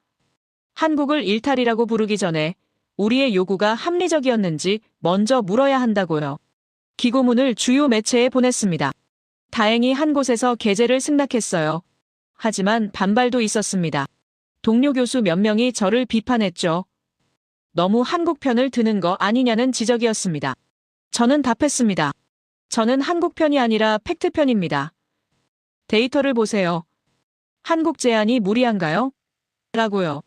한국을 일탈이라고 부르기 전에 우리의 요구가 합리적이었는지 먼저 물어야 한다고요. 기고문을 주요 매체에 보냈습니다. 다행히 한 곳에서 게재를 승낙했어요. 하지만 반발도 있었습니다. 동료 교수 몇 명이 저를 비판했죠. 너무 한국 편을 드는 거 아니냐는 지적이었습니다. 저는 답했습니다. 저는 한국 편이 아니라 팩트 편입니다. 데이터를 보세요. 한국 제안이 무리한가요? 라고요.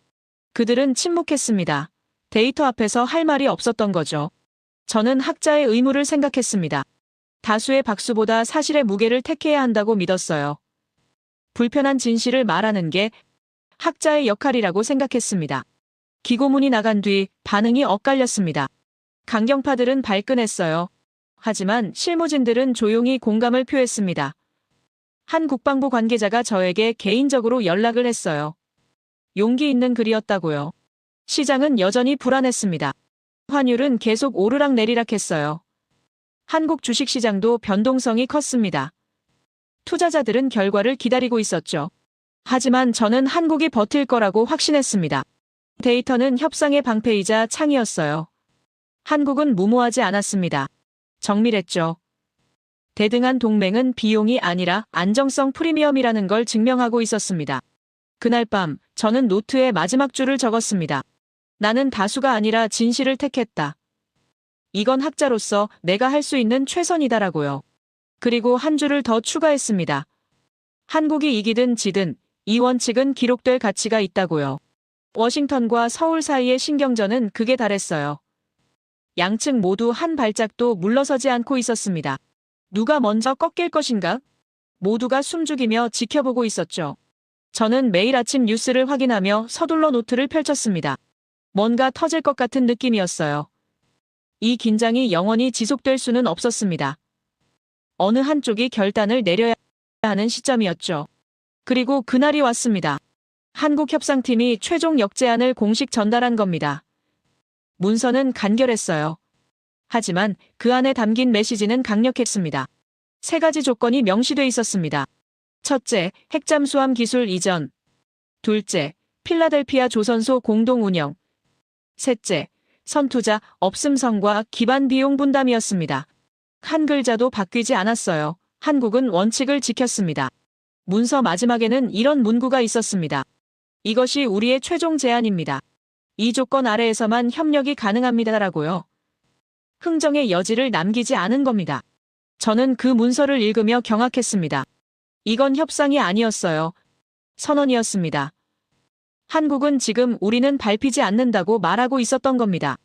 그들은 침묵했습니다. 데이터 앞에서 할 말이 없었던 거죠. 저는 학자의 의무를 생각했습니다. 다수의 박수보다 사실의 무게를 택해야 한다고 믿었어요. 불편한 진실을 말하는 게 학자의 역할이라고 생각했습니다. 기고문이 나간 뒤 반응이 엇갈렸습니다. 강경파들은 발끈했어요. 하지만 실무진들은 조용히 공감을 표했습니다. 한 국방부 관계자가 저에게 개인적으로 연락을 했어요. 용기 있는 글이었다고요. 시장은 여전히 불안했습니다. 환율은 계속 오르락 내리락 했어요. 한국 주식시장도 변동성이 컸습니다. 투자자들은 결과를 기다리고 있었죠. 하지만 저는 한국이 버틸 거라고 확신했습니다. 데이터는 협상의 방패이자 창이었어요. 한국은 무모하지 않았습니다. 정밀했죠. 대등한 동맹은 비용이 아니라 안정성 프리미엄이라는 걸 증명하고 있었습니다. 그날 밤 저는 노트에 마지막 줄을 적었습니다. 나는 다수가 아니라 진실을 택했다. 이건 학자로서 내가 할 수 있는 최선이다라고요. 그리고 한 줄을 더 추가했습니다. 한국이 이기든 지든 이 원칙은 기록될 가치가 있다고요. 워싱턴과 서울 사이의 신경전은 극에 달했어요. 양측 모두 한 발짝도 물러서지 않고 있었습니다. 누가 먼저 꺾일 것인가? 모두가 숨죽이며 지켜보고 있었죠. 저는 매일 아침 뉴스를 확인하며 서둘러 노트를 펼쳤습니다. 뭔가 터질 것 같은 느낌이었어요. 이 긴장이 영원히 지속될 수는 없었습니다. 어느 한쪽이 결단을 내려야 하는 시점이었죠. 그리고 그날이 왔습니다. 한국 협상팀이 최종 역제안을 공식 전달한 겁니다. 문서는 간결했어요. 하지만 그 안에 담긴 메시지는 강력했습니다. 3가지 조건이 명시돼 있었습니다. 첫째, 핵잠수함 기술 이전. 둘째, 필라델피아 조선소 공동 운영. 셋째, 선투자 없음성과 기반 비용 분담이었습니다. 한 글자도 바뀌지 않았어요. 한국은 원칙을 지켰습니다. 문서 마지막에는 이런 문구가 있었습니다. 이것이 우리의 최종 제안입니다. 이 조건 아래에서만 협력이 가능합니다라고요. 흥정의 여지를 남기지 않은 겁니다. 저는 그 문서를 읽으며 경악했습니다. 이건 협상이 아니었어요. 선언이었습니다. 한국은 지금 우리는 밟히지 않는다고 말하고 있었던 겁니다.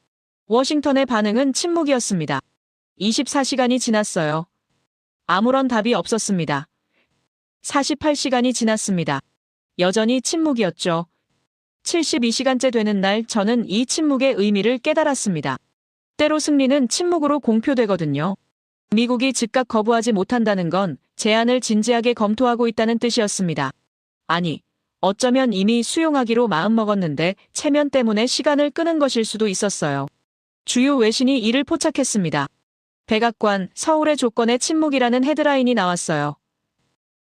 워싱턴의 반응은 침묵이었습니다. 24시간이 지났어요. 아무런 답이 없었습니다. 48시간이 지났습니다. 여전히 침묵이었죠. 72시간째 되는 날 저는 이 침묵의 의미를 깨달았습니다. 때로 승리는 침묵으로 공표되거든요. 미국이 즉각 거부하지 못한다는 건 제안을 진지하게 검토하고 있다는 뜻이었습니다. 아니, 어쩌면 이미 수용하기로 마음먹었는데 체면 때문에 시간을 끄는 것일 수도 있었어요. 주요 외신이 이를 포착했습니다. 백악관, 서울의 조건의 침묵이라는 헤드라인이 나왔어요.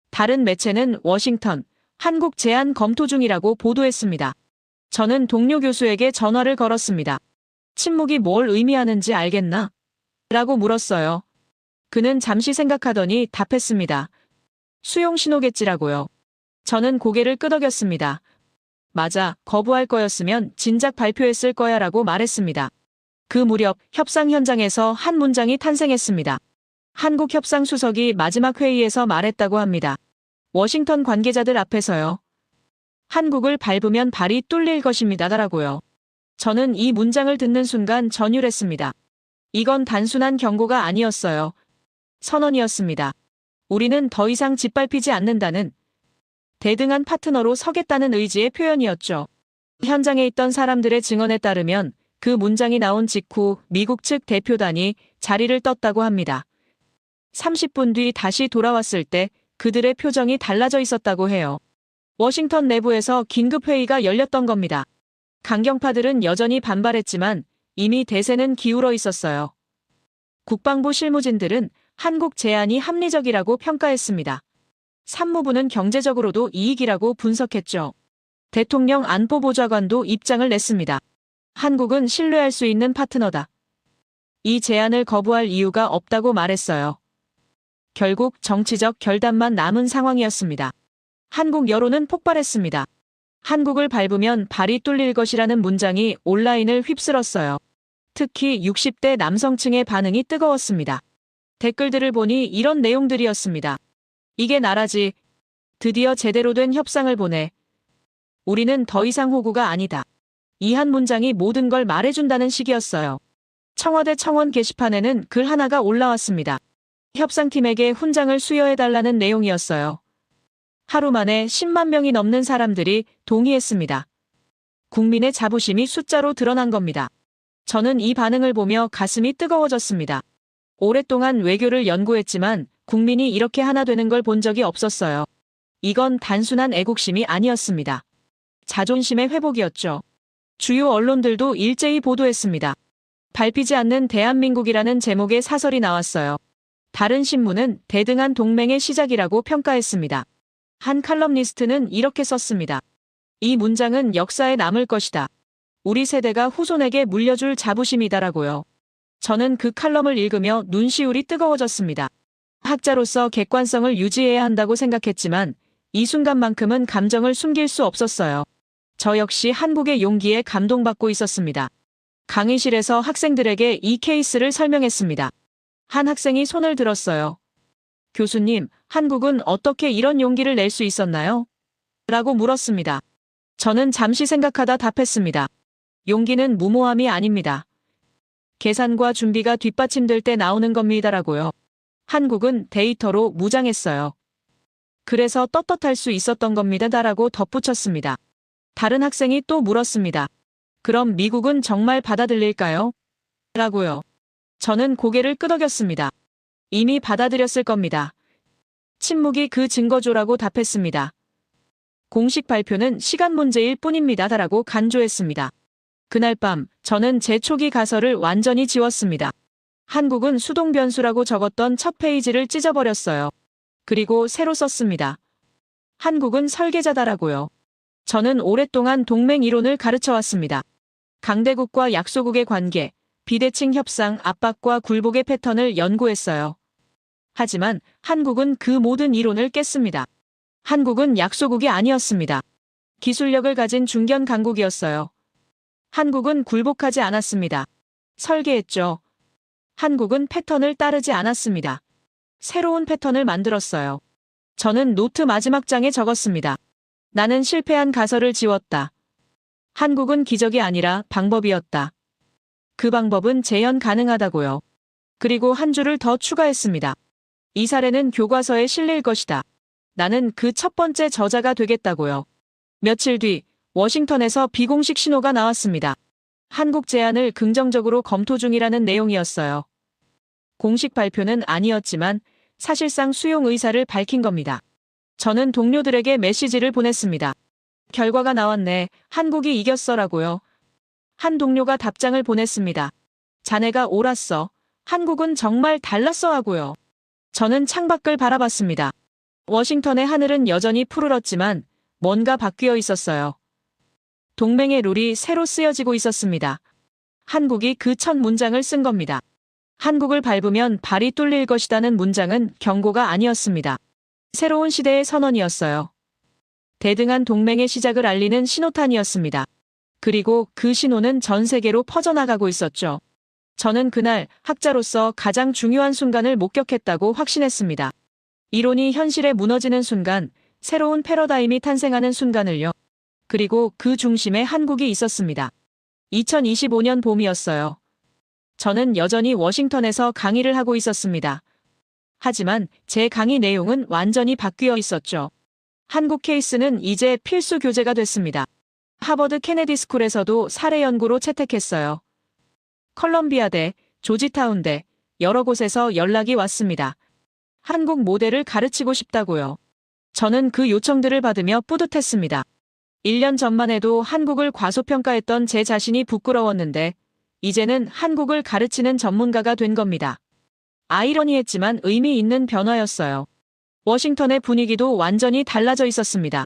다른 매체는 워싱턴, 한국 제안 검토 중이라고 보도했습니다. 저는 동료 교수에게 전화를 걸었습니다. 침묵이 뭘 의미하는지 알겠나? 라고 물었어요. 그는 잠시 생각하더니 답했습니다. 수용 신호겠지라고요. 저는 고개를 끄덕였습니다. 맞아, 거부할 거였으면 진작 발표했을 거야 라고 말했습니다. 그 무렵 협상 현장에서 한 문장이 탄생했습니다. 한국 협상 수석이 마지막 회의에서 말했다고 합니다. 워싱턴 관계자들 앞에서요. 한국을 밟으면 발이 뚫릴 것입니다라고요. 저는 이 문장을 듣는 순간 전율했습니다. 이건 단순한 경고가 아니었어요. 선언이었습니다. 우리는 더 이상 짓밟히지 않는다는 대등한 파트너로 서겠다는 의지의 표현이었죠. 현장에 있던 사람들의 증언에 따르면 그 문장이 나온 직후 미국 측 대표단이 자리를 떴다고 합니다. 30분 뒤 다시 돌아왔을 때 그들의 표정이 달라져 있었다고 해요. 워싱턴 내부에서 긴급회의가 열렸던 겁니다. 강경파들은 여전히 반발했지만 이미 대세는 기울어 있었어요. 국방부 실무진들은 한국 제안이 합리적이라고 평가했습니다. 산무부는 경제적으로도 이익이라고 분석했죠. 대통령 안보보좌관도 입장을 냈습니다. 한국은 신뢰할 수 있는 파트너다. 이 제안을 거부할 이유가 없다고 말했어요. 결국 정치적 결단만 남은 상황이었습니다. 한국 여론은 폭발했습니다. 한국을 밟으면 발이 뚫릴 것이라는 문장이 온라인을 휩쓸었어요. 특히 60대 남성층의 반응이 뜨거웠습니다. 댓글들을 보니 이런 내용들이었습니다. 이게 나라지. 드디어 제대로 된 협상을 보내. 우리는 더 이상 호구가 아니다. 이 한 문장이 모든 걸 말해준다는 식이었어요. 청와대 청원 게시판에는 글 하나가 올라왔습니다. 협상팀에게 훈장을 수여해달라는 내용이었어요. 하루 만에 10만 명이 넘는 사람들이 동의했습니다. 국민의 자부심이 숫자로 드러난 겁니다. 저는 이 반응을 보며 가슴이 뜨거워졌습니다. 오랫동안 외교를 연구했지만 국민이 이렇게 하나 되는 걸 본 적이 없었어요. 이건 단순한 애국심이 아니었습니다. 자존심의 회복이었죠. 주요 언론들도 일제히 보도했습니다. 밟히지 않는 대한민국이라는 제목의 사설이 나왔어요. 다른 신문은 대등한 동맹의 시작이라고 평가했습니다. 한 칼럼니스트는 이렇게 썼습니다. 이 문장은 역사에 남을 것이다. 우리 세대가 후손에게 물려줄 자부심이다라고요. 저는 그 칼럼을 읽으며 눈시울이 뜨거워졌습니다. 학자로서 객관성을 유지해야 한다고 생각했지만 이 순간만큼은 감정을 숨길 수 없었어요. 저 역시 한국의 용기에 감동받고 있었습니다. 강의실에서 학생들에게 이 케이스를 설명했습니다. 한 학생이 손을 들었어요. 교수님, 한국은 어떻게 이런 용기를 낼 수 있었나요? 라고 물었습니다. 저는 잠시 생각하다 답했습니다. 용기는 무모함이 아닙니다. 계산과 준비가 뒷받침될 때 나오는 겁니다라고요. 한국은 데이터로 무장했어요. 그래서 떳떳할 수 있었던 겁니다라고 덧붙였습니다. 다른 학생이 또 물었습니다. 그럼 미국은 정말 받아들일까요? 라고요. 저는 고개를 끄덕였습니다. 이미 받아들였을 겁니다. 침묵이 그 증거조라고 답했습니다. 공식 발표는 시간 문제일 뿐입니다라고 간조했습니다. 그날 밤 저는 제 초기 가설을 완전히 지웠습니다. 한국은 수동 변수라고 적었던 첫 페이지를 찢어버렸어요. 그리고 새로 썼습니다. 한국은 설계자다라고요. 저는 오랫동안 동맹 이론을 가르쳐왔습니다. 강대국과 약소국의 관계, 비대칭 협상, 압박과 굴복의 패턴을 연구했어요. 하지만 한국은 그 모든 이론을 깼습니다. 한국은 약소국이 아니었습니다. 기술력을 가진 중견 강국이었어요. 한국은 굴복하지 않았습니다. 설계했죠. 한국은 패턴을 따르지 않았습니다. 새로운 패턴을 만들었어요. 저는 노트 마지막 장에 적었습니다. 나는 실패한 가설을 지웠다. 한국은 기적이 아니라 방법이었다. 그 방법은 재현 가능하다고요. 그리고 한 줄을 더 추가했습니다. 이 사례는 교과서에 실릴 것이다. 나는 그 첫 번째 저자가 되겠다고요. 며칠 뒤 워싱턴에서 비공식 신호가 나왔습니다. 한국 제안을 긍정적으로 검토 중이라는 내용이었어요. 공식 발표는 아니었지만 사실상 수용 의사를 밝힌 겁니다. 저는 동료들에게 메시지를 보냈습니다. 결과가 나왔네. 한국이 이겼어라고요. 한 동료가 답장을 보냈습니다. 자네가 옳았어. 한국은 정말 달랐어 하고요. 저는 창밖을 바라봤습니다. 워싱턴의 하늘은 여전히 푸르렀지만 뭔가 바뀌어 있었어요. 동맹의 룰이 새로 쓰여지고 있었습니다. 한국이 그 첫 문장을 쓴 겁니다. 한국을 밟으면 발이 뚫릴 것이라는 문장은 경고가 아니었습니다. 새로운 시대의 선언이었어요. 대등한 동맹의 시작을 알리는 신호탄이었습니다. 그리고 그 신호는 전 세계로 퍼져나가고 있었죠. 저는 그날 학자로서 가장 중요한 순간을 목격했다고 확신했습니다. 이론이 현실에 무너지는 순간, 새로운 패러다임이 탄생하는 순간을요. 그리고 그 중심에 한국이 있었습니다. 2025년 봄이었어요. 저는 여전히 워싱턴에서 강의를 하고 있었습니다. 하지만 제 강의 내용은 완전히 바뀌어 있었죠. 한국 케이스는 이제 필수 교재가 됐습니다. 하버드 케네디 스쿨에서도 사례 연구로 채택했어요. 컬럼비아대, 조지타운대, 여러 곳에서 연락이 왔습니다. 한국 모델을 가르치고 싶다고요. 저는 그 요청들을 받으며 뿌듯했습니다. 1년 전만 해도 한국을 과소평가했던 제 자신이 부끄러웠는데 이제는 한국을 가르치는 전문가가 된 겁니다. 아이러니했지만 의미 있는 변화였어요. 워싱턴의 분위기도 완전히 달라져 있었습니다.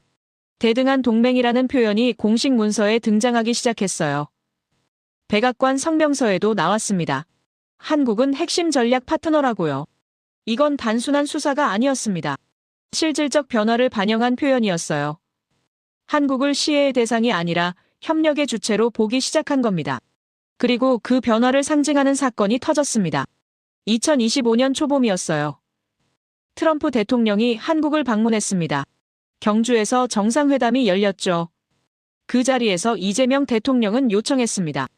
대등한 동맹이라는 표현이 공식 문서에 등장하기 시작했어요. 백악관 성명서에도 나왔습니다. 한국은 핵심 전략 파트너라고요. 이건 단순한 수사가 아니었습니다. 실질적 변화를 반영한 표현이었어요. 한국을 시혜의 대상이 아니라 협력의 주체로 보기 시작한 겁니다. 그리고 그 변화를 상징하는 사건이 터졌습니다. 2025년 초봄이었어요. 트럼프 대통령이 한국을 방문했습니다. 경주에서 정상회담이 열렸죠. 그 자리에서 이재명 대통령은 요청했습니다.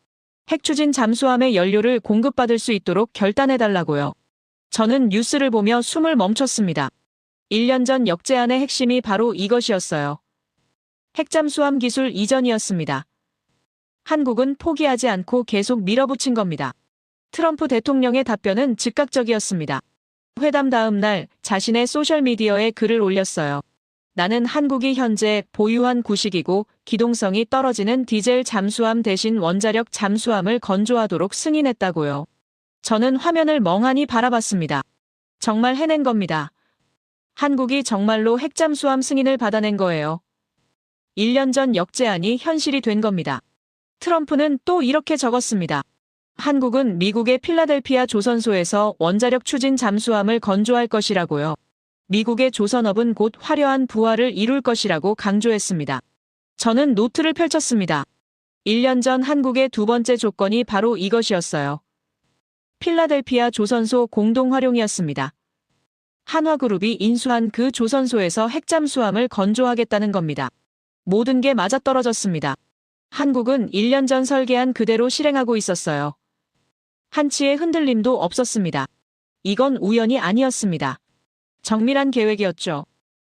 핵추진 잠수함의 연료를 공급받을 수 있도록 결단해달라고요. 저는 뉴스를 보며 숨을 멈췄습니다. 1년 전 역제안의 핵심이 바로 이것이었어요. 핵잠수함 기술 이전이었습니다. 한국은 포기하지 않고 계속 밀어붙인 겁니다. 트럼프 대통령의 답변은 즉각적이었습니다. 회담 다음 날 자신의 소셜미디어에 글을 올렸어요. 나는 한국이 현재 보유한 구식이고 기동성이 떨어지는 디젤 잠수함 대신 원자력 잠수함을 건조하도록 승인했다고요. 저는 화면을 멍하니 바라봤습니다. 정말 해낸 겁니다. 한국이 정말로 핵잠수함 승인을 받아낸 거예요. 1년 전 역제안이 현실이 된 겁니다. 트럼프는 또 이렇게 적었습니다. 한국은 미국의 필라델피아 조선소에서 원자력 추진 잠수함을 건조할 것이라고요. 미국의 조선업은 곧 화려한 부활을 이룰 것이라고 강조했습니다. 저는 노트를 펼쳤습니다. 1년 전 한국의 두 번째 조건이 바로 이것이었어요. 필라델피아 조선소 공동 활용이었습니다. 한화그룹이 인수한 그 조선소에서 핵잠수함을 건조하겠다는 겁니다. 모든 게 맞아떨어졌습니다. 한국은 1년 전 설계한 그대로 실행하고 있었어요. 한치의 흔들림도 없었습니다. 이건 우연이 아니었습니다. 정밀한 계획이었죠.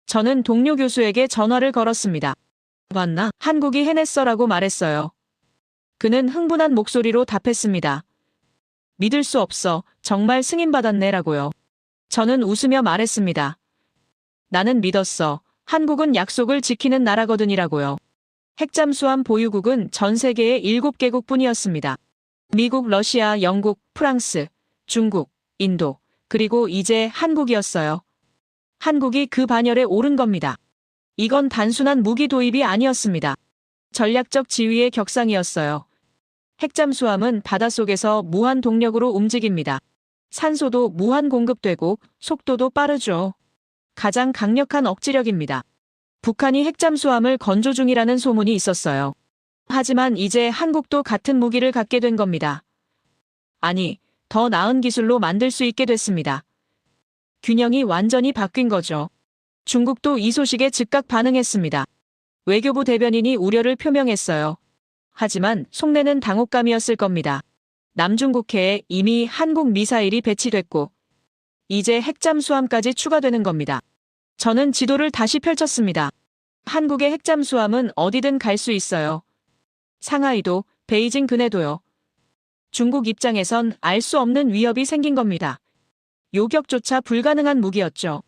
저는 동료 교수에게 전화를 걸었습니다. 맞나? 한국이 해냈어라고 말했어요. 그는 흥분한 목소리로 답했습니다. 믿을 수 없어. 정말 승인받았네라고요. 저는 웃으며 말했습니다. 나는 믿었어. 한국은 약속을 지키는 나라거든이라고요. 핵잠수함 보유국은 전 세계의 7개국 뿐이었습니다. 미국, 러시아, 영국, 프랑스, 중국, 인도, 그리고 이제 한국이었어요. 한국이 그 반열에 오른 겁니다. 이건 단순한 무기 도입이 아니었습니다. 전략적 지위의 격상이었어요. 핵잠수함은 바닷속에서 무한 동력으로 움직입니다. 산소도 무한 공급되고 속도도 빠르죠. 가장 강력한 억지력입니다. 북한이 핵잠수함을 건조 중이라는 소문이 있었어요. 하지만 이제 한국도 같은 무기를 갖게 된 겁니다. 아니, 더 나은 기술로 만들 수 있게 됐습니다. 균형이 완전히 바뀐 거죠. 중국도 이 소식에 즉각 반응했습니다. 외교부 대변인이 우려를 표명했어요. 하지만 속내는 당혹감이었을 겁니다. 남중국해에 이미 한국 미사일이 배치됐고 이제 핵잠수함까지 추가되는 겁니다. 저는 지도를 다시 펼쳤습니다. 한국의 핵잠수함은 어디든 갈 수 있어요. 상하이도, 베이징 근해도요. 중국 입장에선 알 수 없는 위협이 생긴 겁니다. 요격조차 불가능한 무기였죠.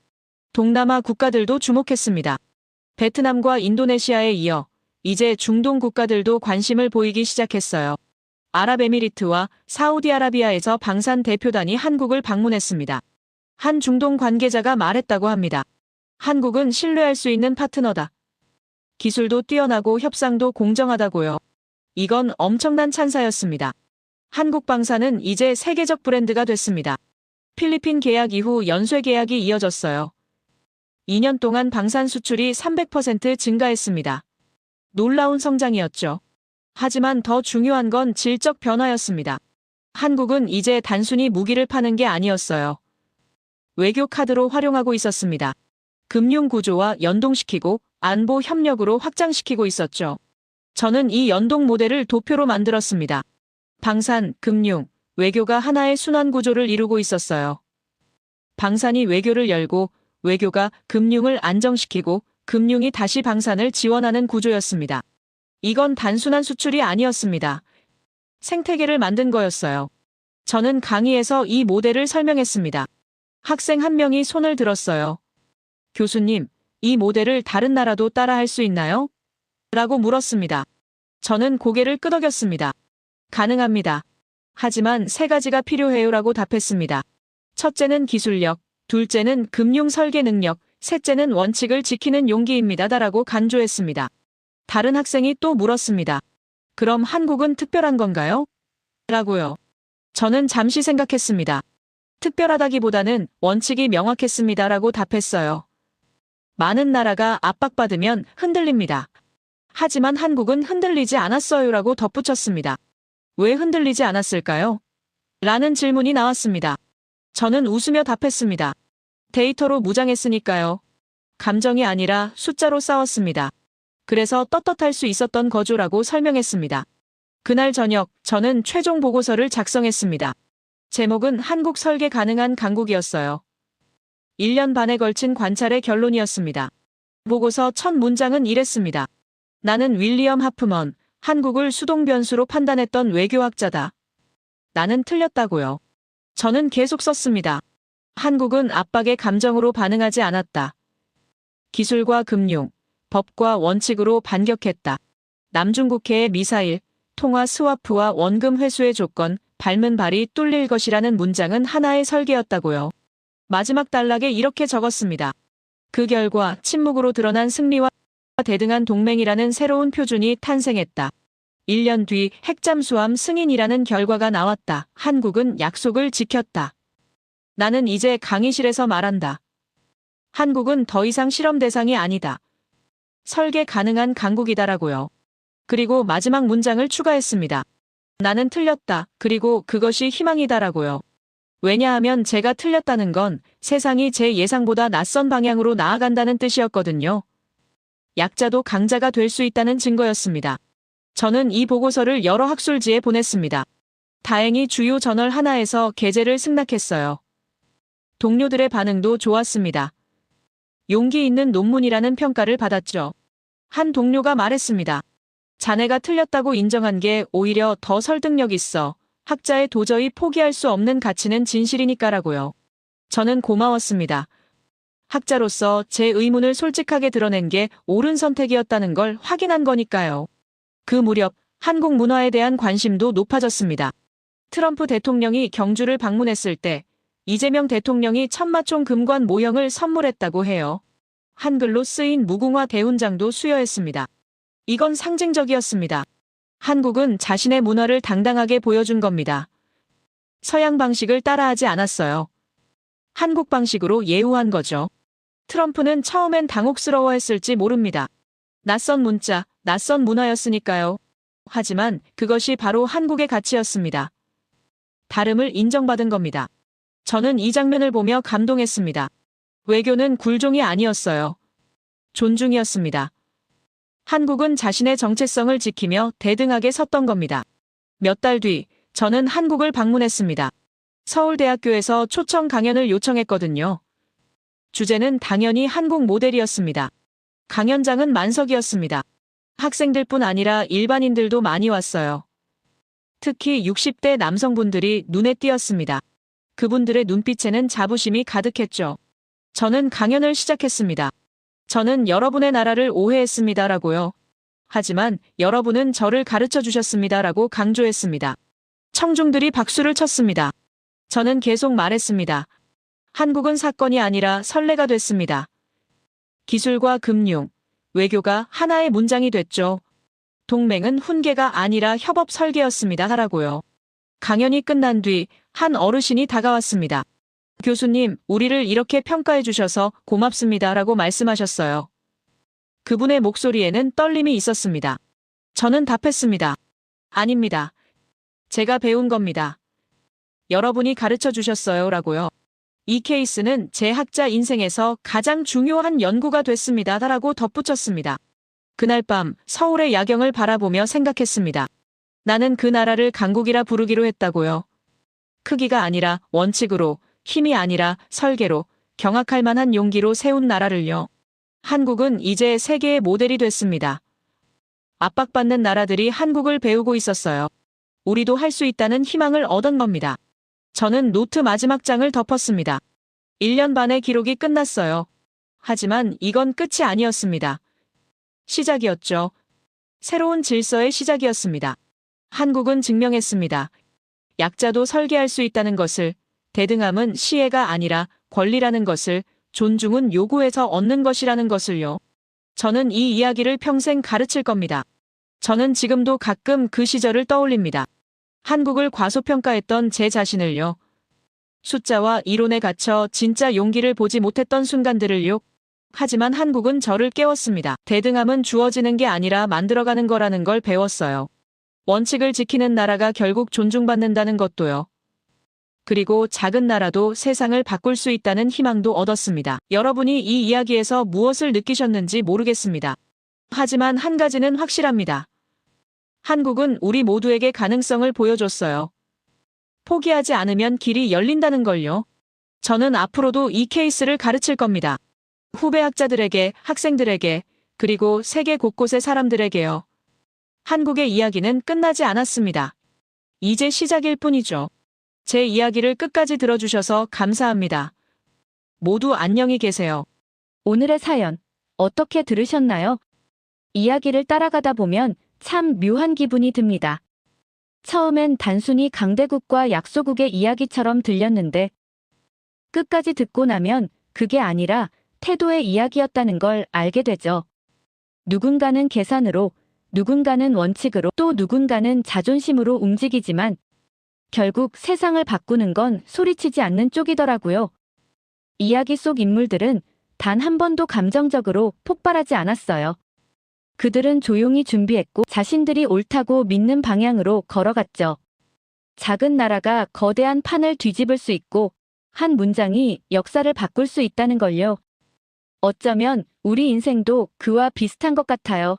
동남아 국가들도 주목했습니다. 베트남과 인도네시아에 이어 이제 중동 국가들도 관심을 보이기 시작했어요. 아랍에미리트와 사우디아라비아에서 방산 대표단이 한국을 방문했습니다. 한 중동 관계자가 말했다고 합니다. 한국은 신뢰할 수 있는 파트너다. 기술도 뛰어나고 협상도 공정하다고요. 이건 엄청난 찬사였습니다. 한국 방산은 이제 세계적 브랜드가 됐습니다. 필리핀 계약 이후 연쇄 계약이 이어졌어요. 2년 동안 방산 수출이 300% 증가했습니다. 놀라운 성장이었죠. 하지만 더 중요한 건 질적 변화였습니다. 한국은 이제 단순히 무기를 파는 게 아니었어요. 외교 카드로 활용하고 있었습니다. 금융 구조와 연동시키고 안보 협력으로 확장시키고 있었죠. 저는 이 연동 모델을 도표로 만들었습니다. 방산, 금융, 외교가 하나의 순환 구조를 이루고 있었어요. 방산이 외교를 열고 외교가 금융을 안정시키고 금융이 다시 방산을 지원하는 구조였습니다. 이건 단순한 수출이 아니었습니다. 생태계를 만든 거였어요. 저는 강의에서 이 모델을 설명했습니다. 학생 한 명이 손을 들었어요. 교수님, 이 모델을 다른 나라도 따라할 수 있나요? 라고 물었습니다. 저는 고개를 끄덕였습니다. 가능합니다. 하지만 3가지가 필요해요라고 답했습니다. 첫째는 기술력, 둘째는 금융 설계 능력, 셋째는 원칙을 지키는 용기입니다라고 간주했습니다. 다른 학생이 또 물었습니다. 그럼 한국은 특별한 건가요? 라고요. 저는 잠시 생각했습니다. 특별하다기보다는 원칙이 명확했습니다라고 답했어요. 많은 나라가 압박받으면 흔들립니다. 하지만 한국은 흔들리지 않았어요라고 덧붙였습니다. 왜 흔들리지 않았을까요? 라는 질문이 나왔습니다. 저는 웃으며 답했습니다. 데이터로 무장했으니까요. 감정이 아니라 숫자로 싸웠습니다. 그래서 떳떳할 수 있었던 거죠라고 설명했습니다. 그날 저녁 저는 최종 보고서를 작성했습니다. 제목은 한국 설계 가능한 강국이었어요. 1년 반에 걸친 관찰의 결론이었습니다. 보고서 첫 문장은 이랬습니다. 나는 윌리엄 하프먼, 한국을 수동 변수로 판단했던 외교학자다. 나는 틀렸다고요. 저는 계속 썼습니다. 한국은 압박의 감정으로 반응하지 않았다. 기술과 금융, 법과 원칙으로 반격했다. 남중국해의 미사일, 통화 스와프와 원금 회수의 조건, 밟은 발이 뚫릴 것이라는 문장은 하나의 설계였다고요. 마지막 단락에 이렇게 적었습니다. 그 결과 침묵으로 드러난 승리와 대등한 동맹이라는 새로운 표준이 탄생했다. 1년 뒤 핵잠수함 승인이라는 결과가 나왔다. 한국은 약속을 지켰다. 나는 이제 강의실에서 말한다. 한국은 더 이상 실험 대상이 아니다. 설계 가능한 강국이다라고요. 그리고 마지막 문장을 추가했습니다. 나는 틀렸다. 그리고 그것이 희망이다라고요. 왜냐하면 제가 틀렸다는 건 세상이 제 예상보다 낯선 방향으로 나아간다는 뜻이었거든요. 약자도 강자가 될 수 있다는 증거였습니다. 저는 이 보고서를 여러 학술지에 보냈습니다. 다행히 주요 저널 하나에서 게재를 승낙했어요. 동료들의 반응도 좋았습니다. 용기 있는 논문이라는 평가를 받았죠. 한 동료가 말했습니다. 자네가 틀렸다고 인정한 게 오히려 더 설득력 있어. 학자의 도저히 포기할 수 없는 가치는 진실이니까라고요. 저는 고마웠습니다. 학자로서 제 의문을 솔직하게 드러낸 게 옳은 선택이었다는 걸 확인한 거니까요. 그 무렵 한국 문화에 대한 관심도 높아졌습니다. 트럼프 대통령이 경주를 방문했을 때 이재명 대통령이 천마총 금관 모형을 선물했다고 해요. 한글로 쓰인 무궁화 대훈장도 수여했습니다. 이건 상징적이었습니다. 한국은 자신의 문화를 당당하게 보여준 겁니다. 서양 방식을 따라하지 않았어요. 한국 방식으로 예우한 거죠. 트럼프는 처음엔 당혹스러워했을지 모릅니다. 낯선 문자, 낯선 문화였으니까요. 하지만 그것이 바로 한국의 가치였습니다. 다름을 인정받은 겁니다. 저는 이 장면을 보며 감동했습니다. 외교는 굴종이 아니었어요. 존중이었습니다. 한국은 자신의 정체성을 지키며 대등하게 섰던 겁니다. 몇 달 뒤 저는 한국을 방문했습니다. 서울대학교에서 초청 강연을 요청했거든요. 주제는 당연히 한국 모델이었습니다. 강연장은 만석이었습니다. 학생들뿐 아니라 일반인들도 많이 왔어요. 특히 60대 남성분들이 눈에 띄었습니다. 그분들의 눈빛에는 자부심이 가득했죠. 저는 강연을 시작했습니다. 저는 여러분의 나라를 오해했습니다라고요. 하지만 여러분은 저를 가르쳐 주셨습니다라고 강조했습니다. 청중들이 박수를 쳤습니다. 저는 계속 말했습니다. 한국은 사건이 아니라 선례가 됐습니다. 기술과 금융, 외교가 하나의 문장이 됐죠. 동맹은 훈계가 아니라 협업 설계였습니다. 하라고요. 강연이 끝난 뒤 한 어르신이 다가왔습니다. 교수님, 우리를 이렇게 평가해 주셔서 고맙습니다라고 말씀하셨어요. 그분의 목소리에는 떨림이 있었습니다. 저는 답했습니다. 아닙니다. 제가 배운 겁니다. 여러분이 가르쳐 주셨어요. 라고요. 이 케이스는 제 학자 인생에서 가장 중요한 연구가 됐습니다. 라고 덧붙였습니다. 그날 밤 서울의 야경을 바라보며 생각했습니다. 나는 그 나라를 강국이라 부르기로 했다고요. 크기가 아니라 원칙으로, 힘이 아니라 설계로, 경악할 만한 용기로 세운 나라를요. 한국은 이제 세계의 모델이 됐습니다. 압박받는 나라들이 한국을 배우고 있었어요. 우리도 할 수 있다는 희망을 얻은 겁니다. 저는 노트 마지막 장을 덮었습니다. 1년 반의 기록이 끝났어요. 하지만 이건 끝이 아니었습니다. 시작이었죠. 새로운 질서의 시작이었습니다. 한국은 증명했습니다. 약자도 설계할 수 있다는 것을, 대등함은 시혜가 아니라 권리라는 것을, 존중은 요구해서 얻는 것이라는 것을요. 저는 이 이야기를 평생 가르칠 겁니다. 저는 지금도 가끔 그 시절을 떠올립니다. 한국을 과소평가했던 제 자신을요. 숫자와 이론에 갇혀 진짜 용기를 보지 못했던 순간들을요. 하지만 한국은 저를 깨웠습니다. 대등함은 주어지는 게 아니라 만들어가는 거라는 걸 배웠어요. 원칙을 지키는 나라가 결국 존중받는다는 것도요. 그리고 작은 나라도 세상을 바꿀 수 있다는 희망도 얻었습니다. 여러분이 이 이야기에서 무엇을 느끼셨는지 모르겠습니다. 하지만 한 가지는 확실합니다. 한국은 우리 모두에게 가능성을 보여줬어요. 포기하지 않으면 길이 열린다는 걸요. 저는 앞으로도 이 케이스를 가르칠 겁니다. 후배 학자들에게, 학생들에게, 그리고 세계 곳곳의 사람들에게요. 한국의 이야기는 끝나지 않았습니다. 이제 시작일 뿐이죠. 제 이야기를 끝까지 들어주셔서 감사합니다. 모두 안녕히 계세요. 오늘의 사연 어떻게 들으셨나요? 이야기를 따라가다 보면 참 묘한 기분이 듭니다. 처음엔 단순히 강대국과 약소국의 이야기처럼 들렸는데 끝까지 듣고 나면 그게 아니라 태도의 이야기였다는 걸 알게 되죠. 누군가는 계산으로, 누군가는 원칙으로, 또 누군가는 자존심으로 움직이지만 결국 세상을 바꾸는 건 소리치지 않는 쪽이더라고요. 이야기 속 인물들은 단 한 번도 감정적으로 폭발하지 않았어요. 그들은 조용히 준비했고 자신들이 옳다고 믿는 방향으로 걸어갔죠. 작은 나라가 거대한 판을 뒤집을 수 있고 한 문장이 역사를 바꿀 수 있다는 걸요. 어쩌면 우리 인생도 그와 비슷한 것 같아요.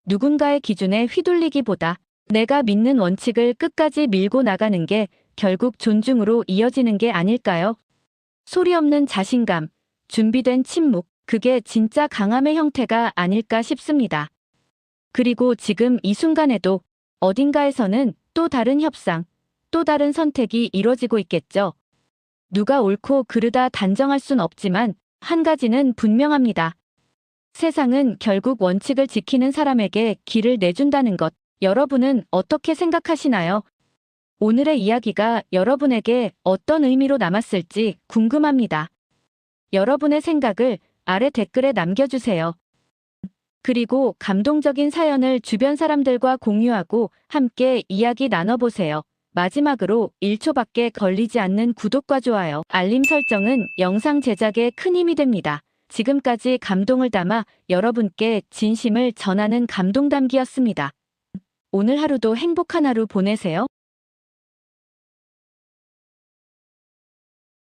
누군가의 기준에 휘둘리기보다 내가 믿는 원칙을 끝까지 밀고 나가는 게 결국 존중으로 이어지는 게 아닐까요? 소리 없는 자신감, 준비된 침묵, 그게 진짜 강함의 형태가 아닐까 싶습니다. 그리고 지금 이 순간에도 어딘가에서는 또 다른 협상, 또 다른 선택이 이루어지고 있겠죠. 누가 옳고 그르다 단정할 순 없지만 한 가지는 분명합니다. 세상은 결국 원칙을 지키는 사람에게 길을 내준다는 것. 여러분은 어떻게 생각하시나요? 오늘의 이야기가 여러분에게 어떤 의미로 남았을지 궁금합니다. 여러분의 생각을 아래 댓글에 남겨주세요. 그리고 감동적인 사연을 주변 사람들과 공유하고 함께 이야기 나눠보세요. 마지막으로 1초밖에 걸리지 않는 구독과 좋아요, 알림 설정은 영상 제작에 큰 힘이 됩니다. 지금까지 감동을 담아 여러분께 진심을 전하는 감동담기였습니다. 오늘 하루도 행복한 하루 보내세요.